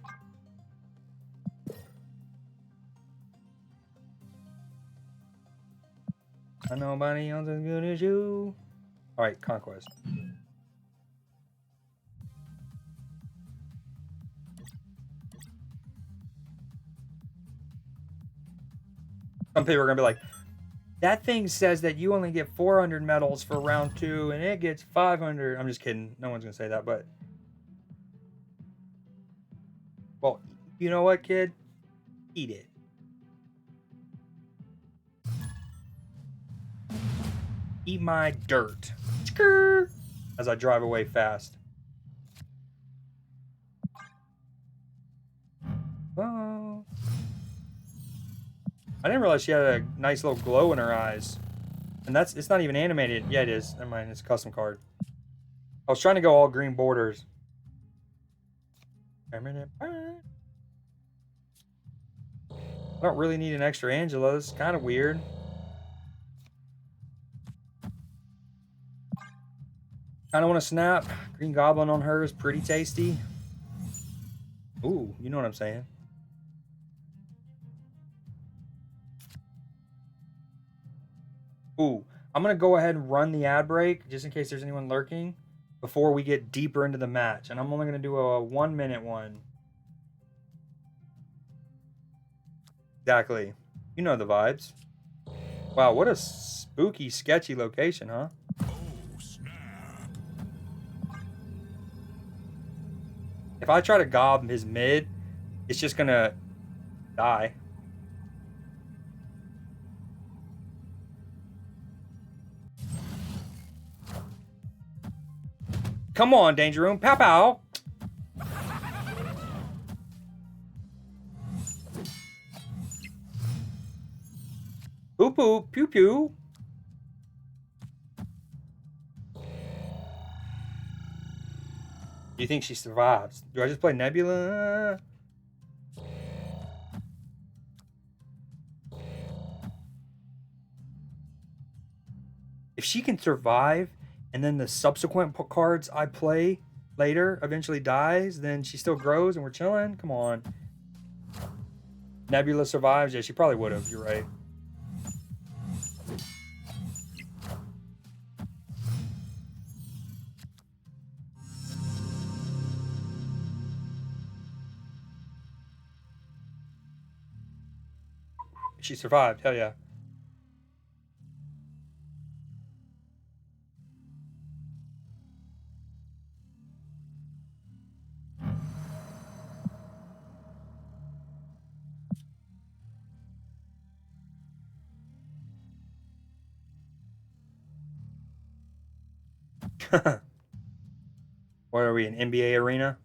I know nobody else as good as you. All right, Conquest. Some people are gonna be like, that thing says that you only get 400 medals for round 2, and it gets 500. I'm just kidding. No one's gonna say that, but well, you know what, kid? Eat it. Eat my dirt. As I drive away fast. Oh. I didn't realize she had a nice little glow in her eyes. And it's not even animated. Yeah, it is. Never mind, it's a custom card. I was trying to go all green borders. I don't really need an extra Angela. It's kind of weird. Kind of want to snap. Green Goblin on her is pretty tasty. Ooh, you know what I'm saying. Ooh, I'm going to go ahead and run the ad break just in case there's anyone lurking before we get deeper into the match. And I'm only going to do a 1-minute one. Exactly. You know the vibes. Wow, what a spooky, sketchy location, huh? Oh, snap. If I try to gob his mid, it's just gonna die. Come on, Danger Room. Pow pow. Boop boop. Pew pew. Do you think she survives? Do I just play Nebula? If she can survive and then the subsequent cards I play later eventually dies, then she still grows and we're chilling. Come on. Nebula survives. Yeah, she probably would have. You're right. She survived. Hell yeah. What are we, an NBA arena?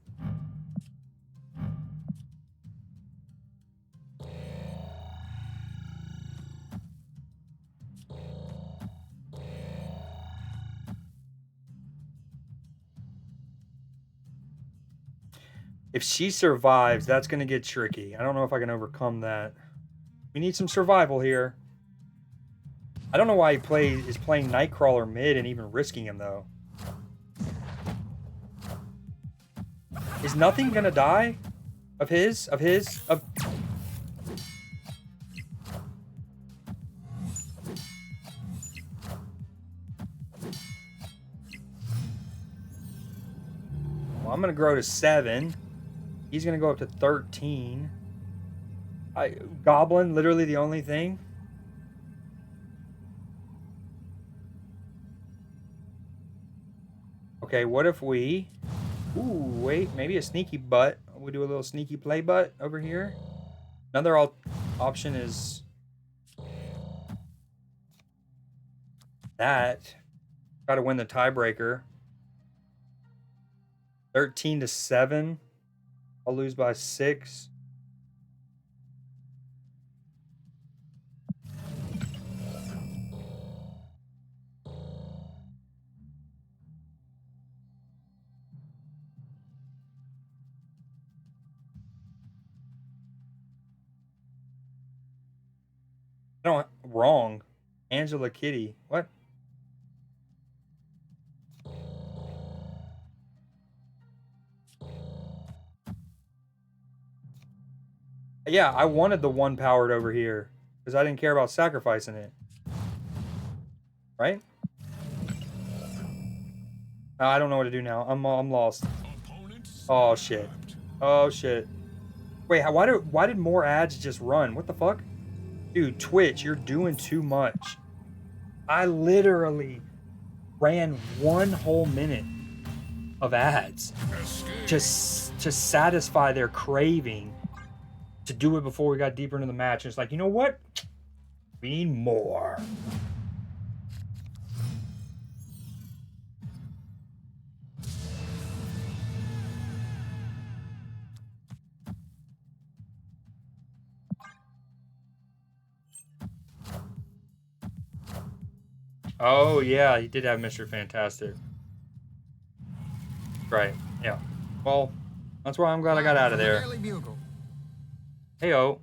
If she survives, that's going to get tricky. I don't know if I can overcome that. We need some survival here. I don't know why he is playing Nightcrawler mid and even risking him, though. Is nothing going to die? Of his? Well, I'm going to grow to 7. He's going to go up to 13. Goblin, literally the only thing. Okay, what if we... Ooh, wait, maybe a sneaky butt. We do a little sneaky play butt over here. Another option is... that. Try to win the tiebreaker. 13-7. I'll lose by 6. wrong? Angela Kitty. What? Yeah, I wanted the one powered over here because I didn't care about sacrificing it. Right? I don't know what to do now. I'm lost. Oh shit. Oh shit. Wait, why did more ads just run? What the fuck? Dude, Twitch, you're doing too much. I literally ran one whole minute of ads just to satisfy their craving to do it before we got deeper into the match. And it's like, you know what? We need more. Oh yeah, he did have Mr. Fantastic. Right. Yeah. Well, that's why I'm glad I got out of there. Heyo.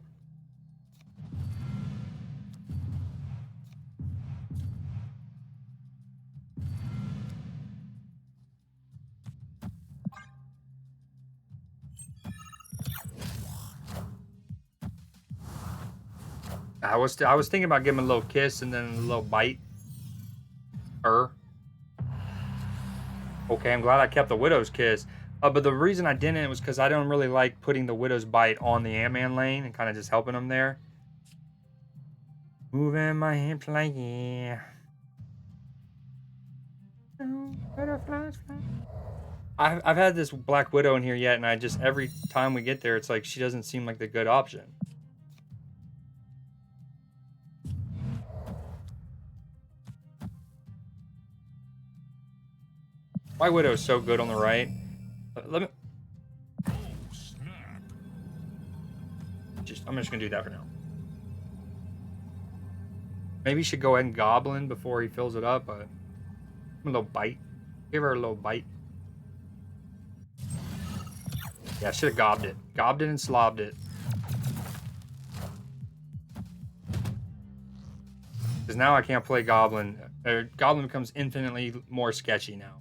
I was thinking about giving him a little kiss and then a little bite. Okay, I'm glad I kept the Widow's Kiss. But the reason I didn't was because I don't really like putting the Widow's Bite on the Ant-Man lane and kind of just helping him there. Moving my hips like yeah. Butterflies fly. I've had this Black Widow in here yet, and I just every time we get there, it's like she doesn't seem like the good option. White Widow is so good on the right. Let me. I'm just gonna do that for now. Maybe you should go ahead and Goblin before he fills it up, but a little bite. Give her a little bite. Yeah, I should have gobbed it. Gobbed it and slobbed it. Because now I can't play Goblin. Goblin becomes infinitely more sketchy now.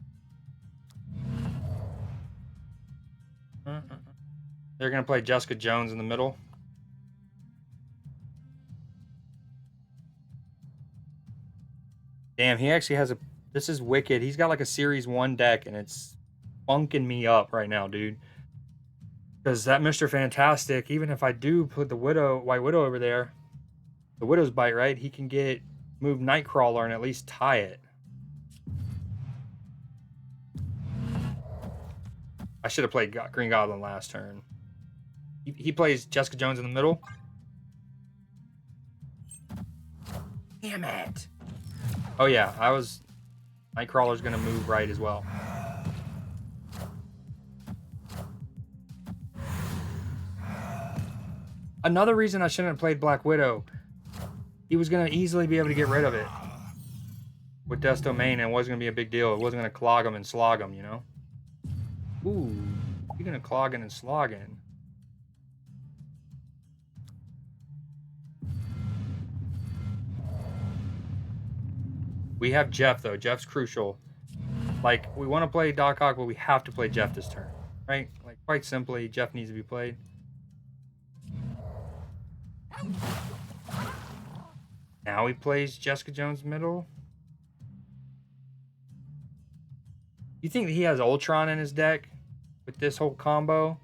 They're going to play Jessica Jones in the middle. Damn, he actually has a... This is wicked. He's got like a Series 1 deck, and it's bunking me up right now, dude. Because that Mr. Fantastic, even if I do put the White Widow over there, the Widow's Bite, right? He can move Nightcrawler and at least tie it. I should have played Green Goblin last turn. He plays Jessica Jones in the middle. Damn it. Oh yeah, Nightcrawler's gonna move right as well. Another reason I shouldn't have played Black Widow. He was gonna easily be able to get rid of it with Death's Domain, and it wasn't gonna be a big deal. It wasn't gonna clog him and slog him, you know? Ooh, you're gonna clog in and slog in. We have Jeff, though. Jeff's crucial. Like, we want to play Doc Ock, but we have to play Jeff this turn, right? Like, quite simply, Jeff needs to be played. Now he plays Jessica Jones middle. You think that he has Ultron in his deck with this whole combo?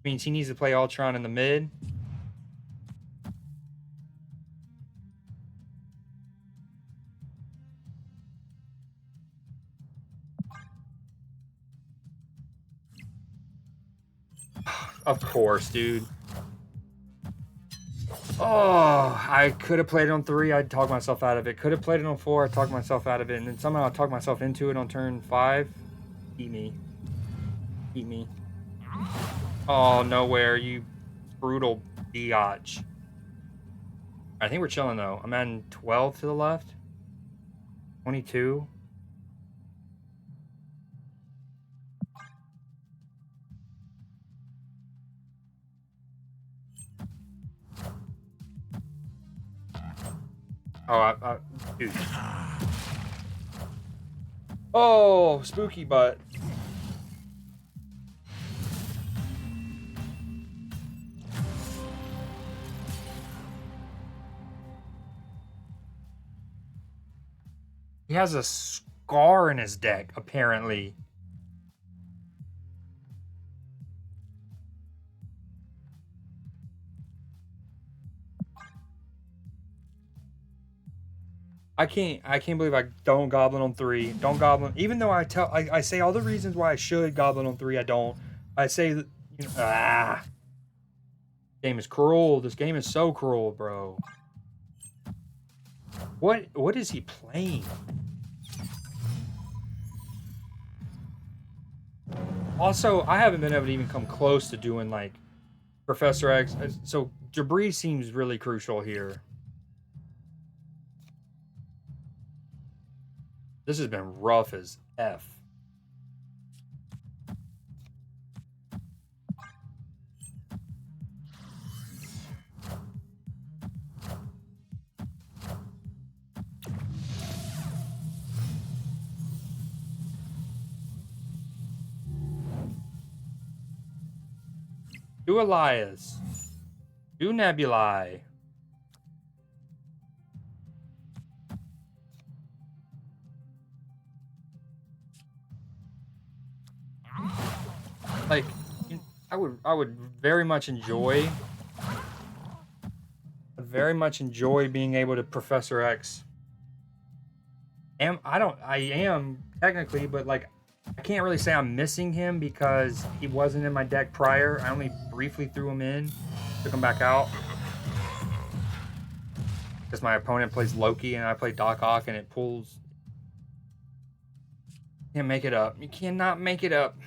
Means he needs to play Ultron in the mid. Of course, dude. Oh, I could have played it on 3. I'd talk myself out of it. Could have played it on 4. I'd talk myself out of it. And then somehow I'd talk myself into it on turn 5. Eat me. Eat me. Oh, nowhere, you brutal biatch. I think we're chilling, though. I'm adding 12 to the left. 22. Dude. Oh, spooky butt. He has a scar in his deck, apparently. I can't believe I don't goblin on 3. Don't goblin. Even though I say all the reasons why I should goblin on 3, I don't. I say that, game is cruel. This game is so cruel, bro. What is he playing? Also, I haven't been able to even come close to doing like Professor X. So debris seems really crucial here. This has been rough as F. Do Elias. Do Nebulae. Like, I would very much enjoy being able to Professor X. I am technically, but like I can't really say I'm missing him because he wasn't in my deck prior. I only briefly threw him in, took him back out. Because my opponent plays Loki and I play Doc Ock and it pulls. Can't make it up. You cannot make it up.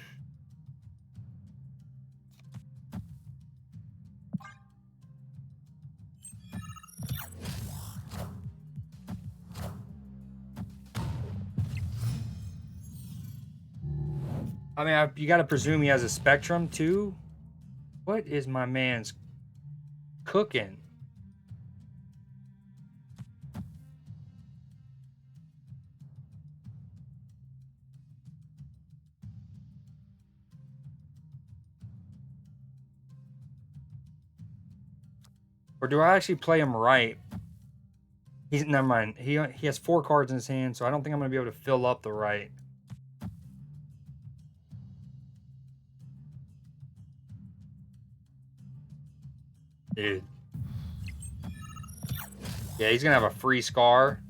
I mean, you got to presume he has a Spectrum too. What is my man's cooking? Or do I actually play him right? Never mind. He has 4 cards in his hand, so I don't think I'm gonna be able to fill up the right. Dude. Yeah, he's gonna have a free scar.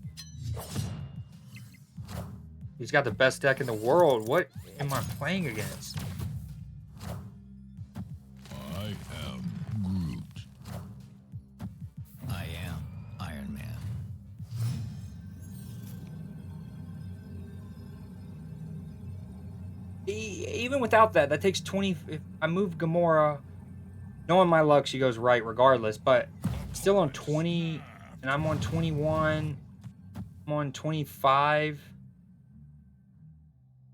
He's got the best deck in the world. What am I playing against? I am Groot. I am Iron Man. Even without that, that takes 20. If I move Gamora, knowing my luck, she goes right regardless. But still on 20, and I'm on 21. I'm on 25.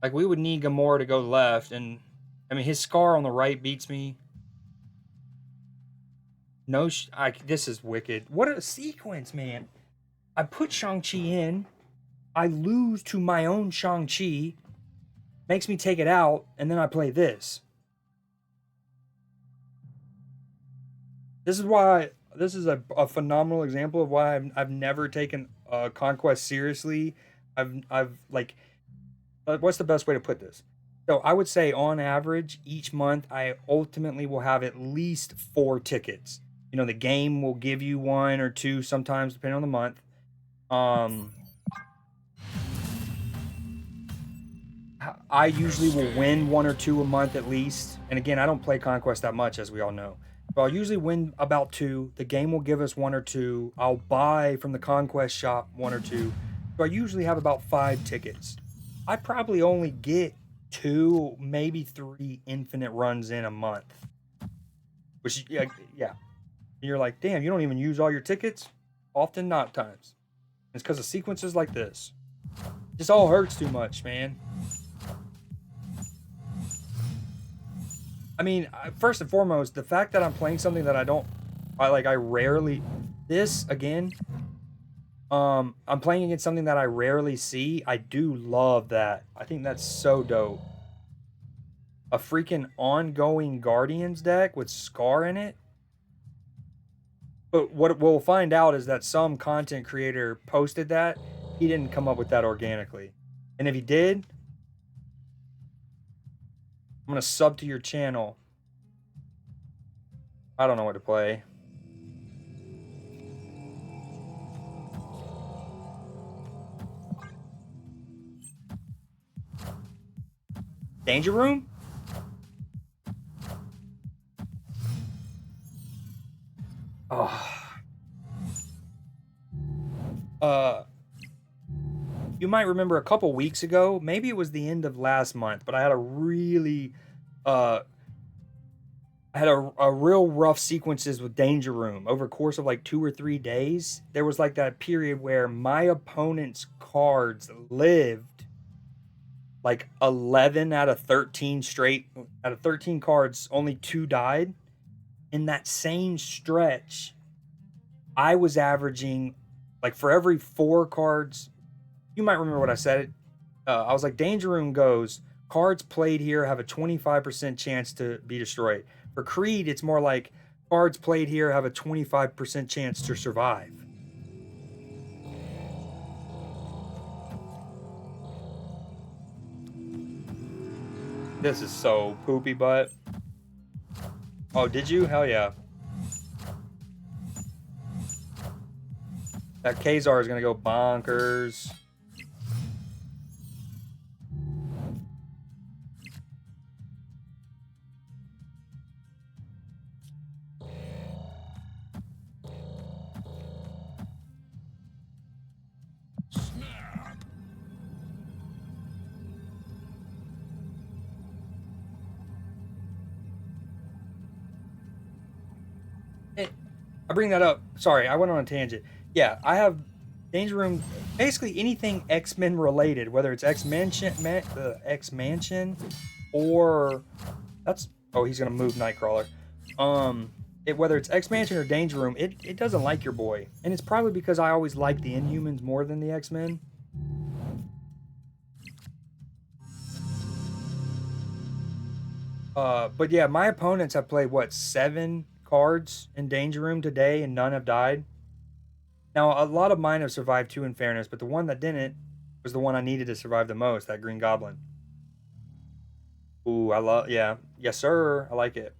Like, we would need Gamora to go left, and I mean, his scar on the right beats me. No, this is wicked. What a sequence, man. I put Shang-Chi in. I lose to my own Shang-Chi. Makes me take it out, and then I play this. This is why, this is a phenomenal example of why I've never taken Conquest seriously. I've like, what's the best way to put this? So I would say on average, each month, I ultimately will have at least 4 tickets. You know, the game will give you 1 or 2 sometimes, depending on the month. I usually will win 1 or 2 a month at least. And again, I don't play Conquest that much, as we all know. So I'll usually win about 2. The game will give us 1 or 2. I'll buy from the Conquest shop 1 or 2. So I usually have about 5 tickets. I probably only get 2, maybe 3 infinite runs in a month. Which, yeah. And you're like, damn, you don't even use all your tickets? Often not times. It's because of sequences like this. This all hurts too much, man. I mean, first and foremost, the fact that I'm playing something that I rarely... This, again, I'm playing against something that I rarely see. I do love that. I think that's so dope. A freaking ongoing Guardians deck with Scar in it. But what we'll find out is that some content creator posted that. He didn't come up with that organically. And if he did, I'm going to sub to your channel. I don't know what to play. Danger Room? Oh. You might remember a couple weeks ago, maybe it was the end of last month, but I had a really uh I had a real rough sequences with Danger Room over a course of like 2 or 3 days. There was like that period where my opponent's cards lived like 11 out of 13 straight. Out of 13 cards, only 2 died. In that same stretch, I was averaging like for every 4 cards. You might remember what I said. I was like, Danger Room goes, cards played here have a 25% chance to be destroyed. For Creed, it's more like cards played here have a 25% chance to survive. This is so poopy butt. Oh, did you? Hell yeah. That Kazar is going to go bonkers. Snap. I bring that up. Sorry, I went on a tangent. Yeah, I have Danger Room. Basically anything X-Men related, whether it's X-Mansion, or that's. Oh, he's gonna move Nightcrawler. Whether it's X-Mansion or Danger Room, it doesn't like your boy, and it's probably because I always like the Inhumans more than the X-Men. But yeah, my opponents have played what 7 cards in Danger Room today, and none have died. Now, a lot of mine have survived too, in fairness, but the one that didn't was the one I needed to survive the most, that Green Goblin. Ooh, I love, yeah. Yes, sir. I like it.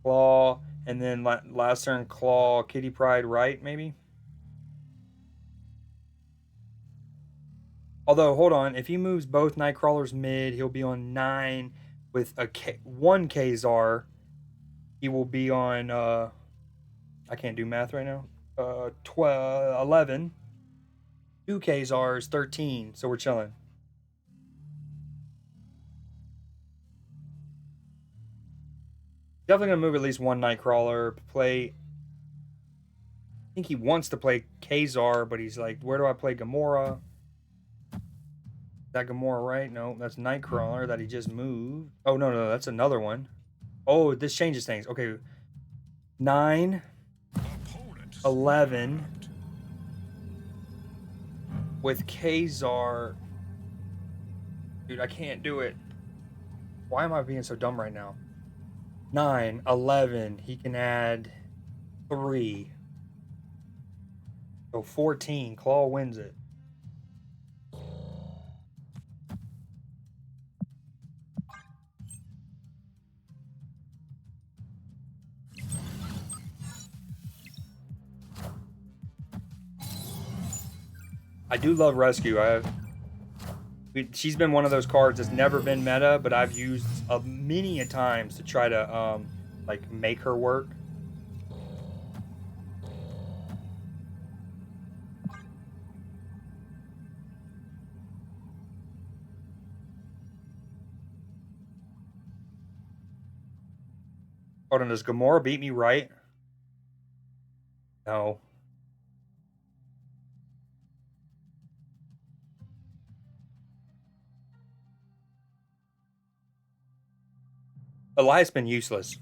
Claw, and then last turn, Claw, Kitty Pride, right, maybe? Although, hold on, if he moves both Nightcrawlers mid, he'll be on 9 with one Kazar. He will be on, I can't do math right now, 11. 2 Kazars, 13, so we're chilling. Definitely gonna move at least one Nightcrawler. Play. I think he wants to play Kazar, but he's like, where do I play Gamora? Is that Gamora, right? No, that's Nightcrawler that he just moved. Oh no, that's another one. Oh, this changes things. Okay, 9, 11 with Kazar. Dude, I can't do it. Why am I being so dumb right now? 9, 11. He can add 3. So 14. Claw wins it. I do love Rescue. She's been one of those cards that's never been meta, but I've used many a times to try to like make her work. Hold on, does Gamora beat me right? No. Elias been useless.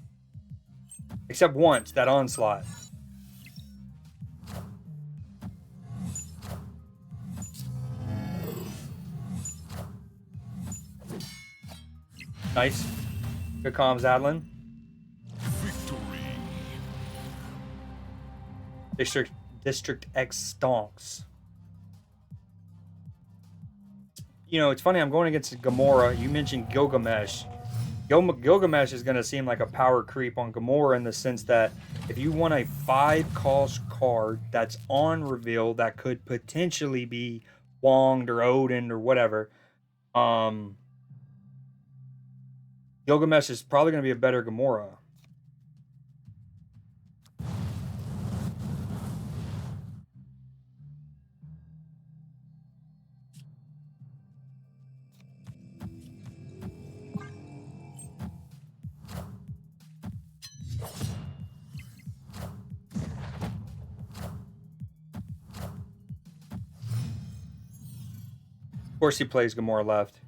Except once, that onslaught. Nice. Good comms, Adlin. Victory. District X stonks. You know, it's funny, I'm going against Gamora. You mentioned Gilgamesh. Gilgamesh is going to seem like a power creep on Gamora in the sense that if you want a 5-cost card that's on reveal that could potentially be Wonged or Odin or whatever, Gilgamesh is probably going to be a better Gamora. Of course, he plays Gamora left.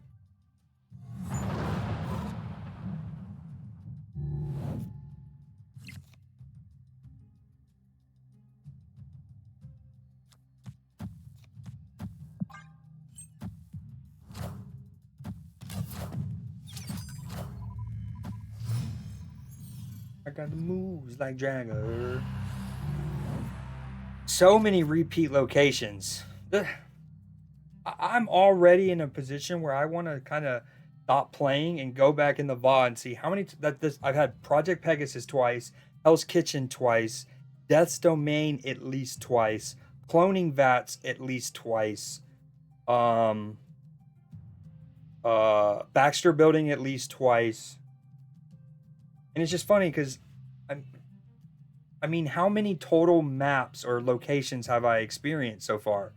I got the moves like Jagger. So many repeat locations. I'm already in a position where I want to kind of stop playing and go back in the VOD and see how many I've had Project Pegasus twice, Hell's Kitchen twice, Death's Domain at least twice, Cloning Vats at least twice, Baxter Building at least twice. And it's just funny because I mean, how many total maps or locations have I experienced so far?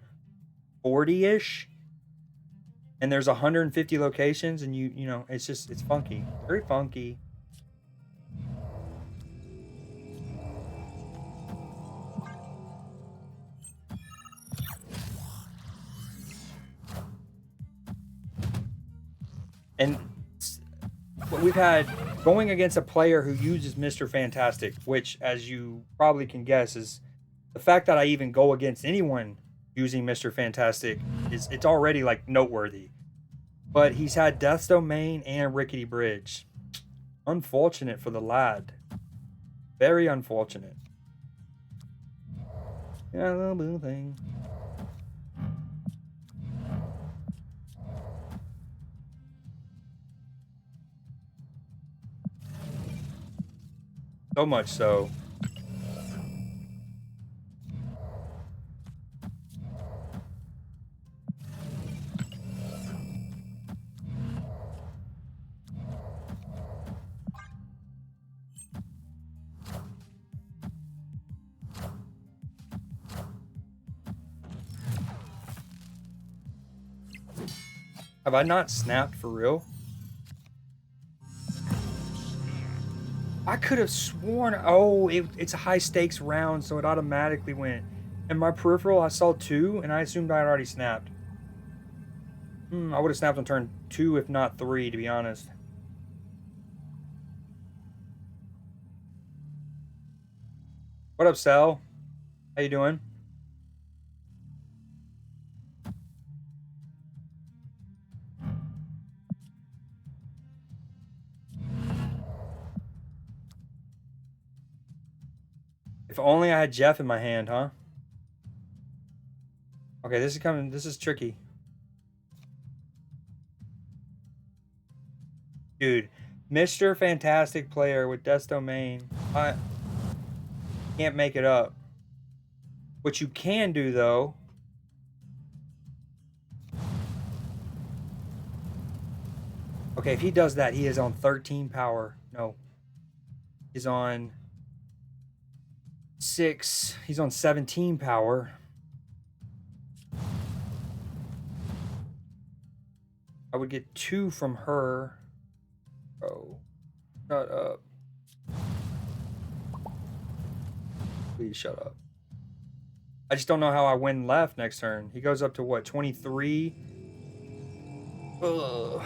40-ish? And there's 150 locations, and you know, it's funky. Very funky. And we've had going against a player who uses Mr. Fantastic, which, as you probably can guess, is the fact that I even go against anyone using Mr. Fantastic it's already like noteworthy. But he's had Death's Domain and Rickety Bridge. Unfortunate for the lad. Very unfortunate. Yeah, a little blue thing. So much so. Have I not snapped for real? I could have sworn, oh, it's a high stakes round, so it automatically went. In my peripheral, I saw 2, and I assumed I had already snapped. I would have snapped on turn 2, if not 3, to be honest. What up, Sal? How you doing? If only I had Jeff in my hand, huh? Okay, this is tricky. Dude, Mr. Fantastic player with Death's Domain. I can't make it up. What you can do, though... Okay, if he does that, he is on 13 power. No. He's on 6. He's on 17 power. I would get 2 from her. Oh. Shut up. Please shut up. I just don't know how I win left next turn. He goes up to what, 23? Ugh.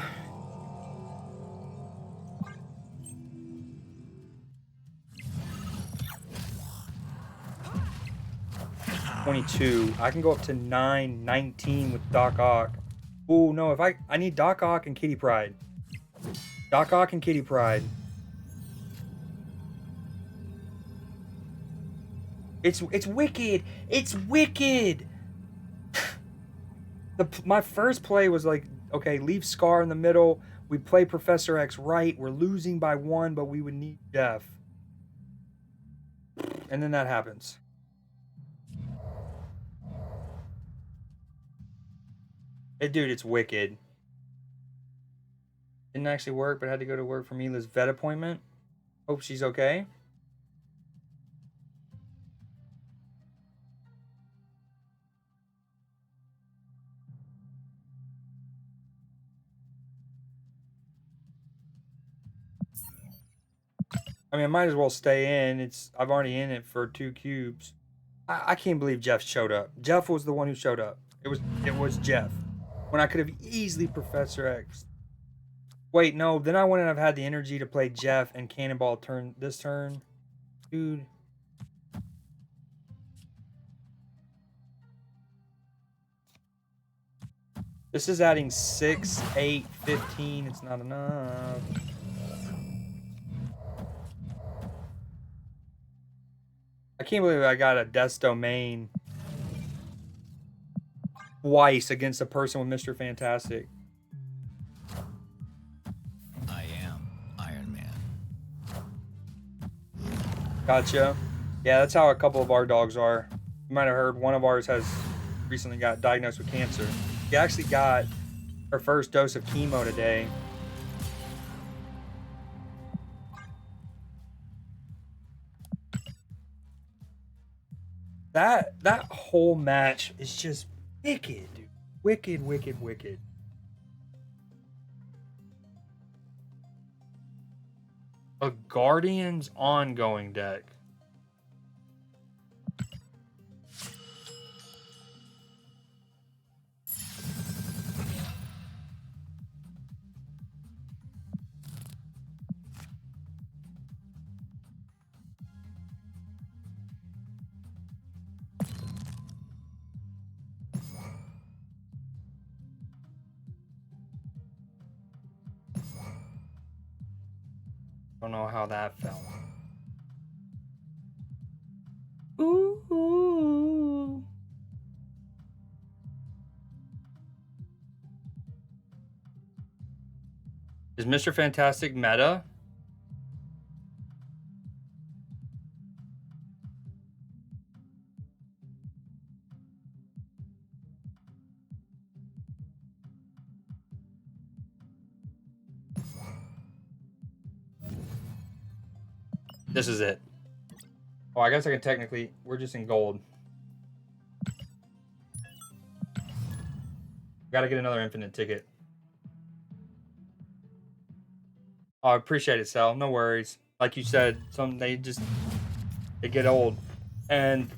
22. I can go up to 9, 19 with Doc Ock. Oh no, if I need Doc Ock and Kitty Pryde. Doc Ock and Kitty Pryde. It's wicked. It's wicked. My first play was like, okay, leave Scar in the middle. We play Professor X right. We're losing by 1, but we would need Jeff. And then that happens. Dude, it's wicked. Didn't actually work, but had to go to work for Mila's vet appointment. Hope she's okay. I mean, I might as well stay in. I've already in it for 2 cubes. I can't believe Jeff showed up. Jeff was the one who showed up. It was Jeff. When I could have easily Professor X. Wait, no. Then I wouldn't have had the energy to play Jeff and Cannonball this turn. Dude. This is adding 6, 8, 15. It's not enough. I can't believe I got a Death's Domain twice against a person with Mr. Fantastic. I am Iron Man. Gotcha. Yeah, that's how a couple of our dogs are. You might have heard one of ours has recently got diagnosed with cancer. She actually got her first dose of chemo today. That whole match is just wicked, dude. Wicked, wicked, wicked. A Guardians ongoing deck. Don't know how that felt. Ooh. Is Mr. Fantastic meta? This is it. Oh, I guess I can technically... We're just in gold. Gotta get another infinite ticket. Oh, I appreciate it, Sal. No worries. Like you said, they get old. And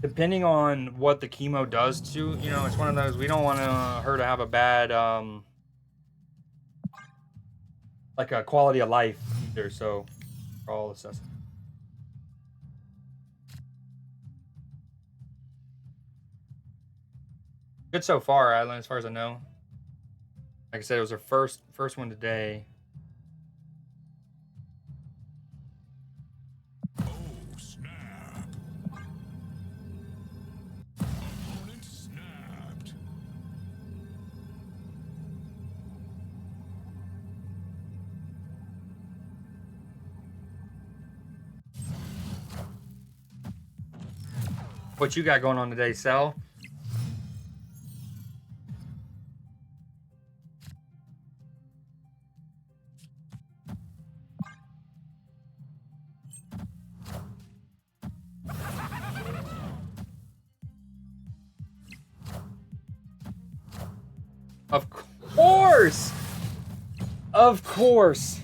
depending on what the chemo does to, it's one of those, we don't want her to have a bad, like a quality of life either, so we're all assessing. Good so far, Adlin, as far as I know. Like I said, it was our first one today. Oh, snap. Opponent snapped. What you got going on today, Sal? Of course! Of course!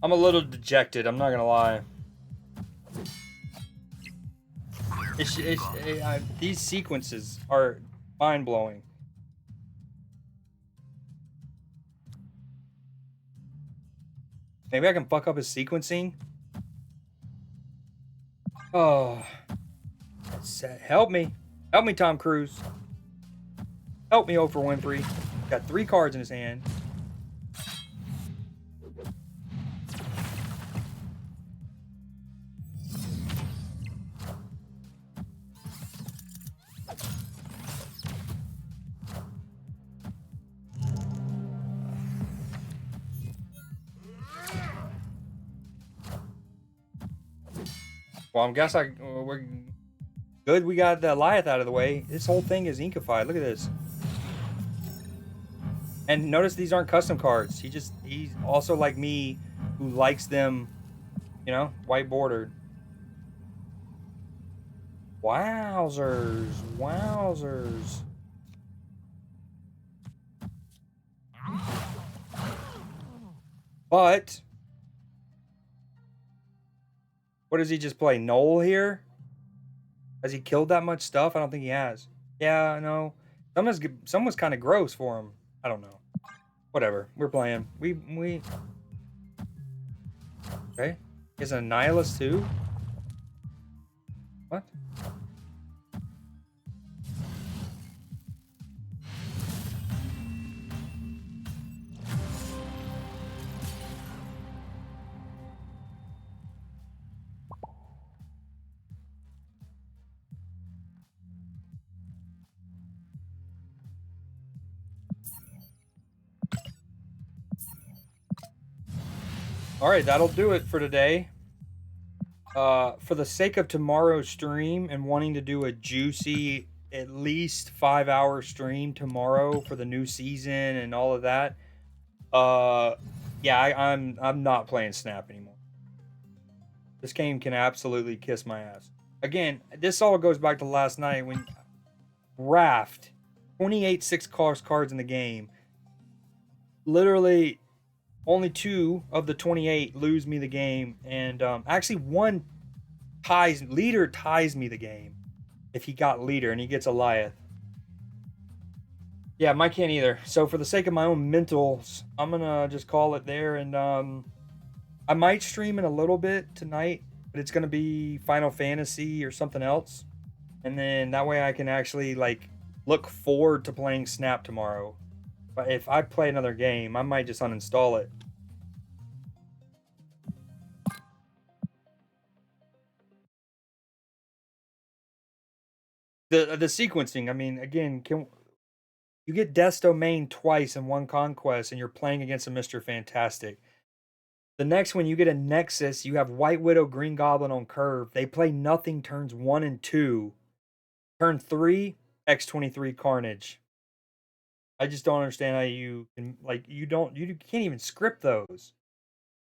I'm a little dejected, I'm not gonna lie. These sequences are mind blowing. Maybe I can fuck up his sequencing. Oh, help me, Tom Cruise. Help me, Oprah Winfrey. Got 3 cards in his hand. Well, we're good. We got the Goliath out of the way. This whole thing is inkified. Look at this. And notice these aren't custom cards. He's also like me, who likes them, you know, white bordered. Wowzers, wowzers. But what does he just play? Noel here? Has he killed that much stuff? I don't think he has. Yeah, no. Some was kind of gross for him. I don't know. Whatever. We're playing. We. Okay. He has a nihilist too. What? All right, that'll do it for today. For the sake of tomorrow's stream and wanting to do a juicy, at least 5-hour stream tomorrow for the new season and all of that, yeah, I'm not playing Snap anymore. This game can absolutely kiss my ass. Again, this all goes back to last night when Raft, 28 6-cost cards in the game, literally only 2 of the 28 lose me the game, and actually one leader ties me the game if he got leader and he gets Goliath. Yeah, Mike can't either. So for the sake of my own mentals, I'm gonna just call it there, and I might stream in a little bit tonight, but it's gonna be Final Fantasy or something else, and then that way I can actually like look forward to playing Snap tomorrow. But if I play another game, I might just uninstall it. The sequencing, I mean, again, can you get Death's Domain twice in one conquest and you're playing against a Mr. Fantastic. The next one, you get a Nexus, you have White Widow, Green Goblin on curve. They play nothing turns 1 and 2. Turn 3, X-23 Carnage. I just don't understand how you can, like, you can't even script those.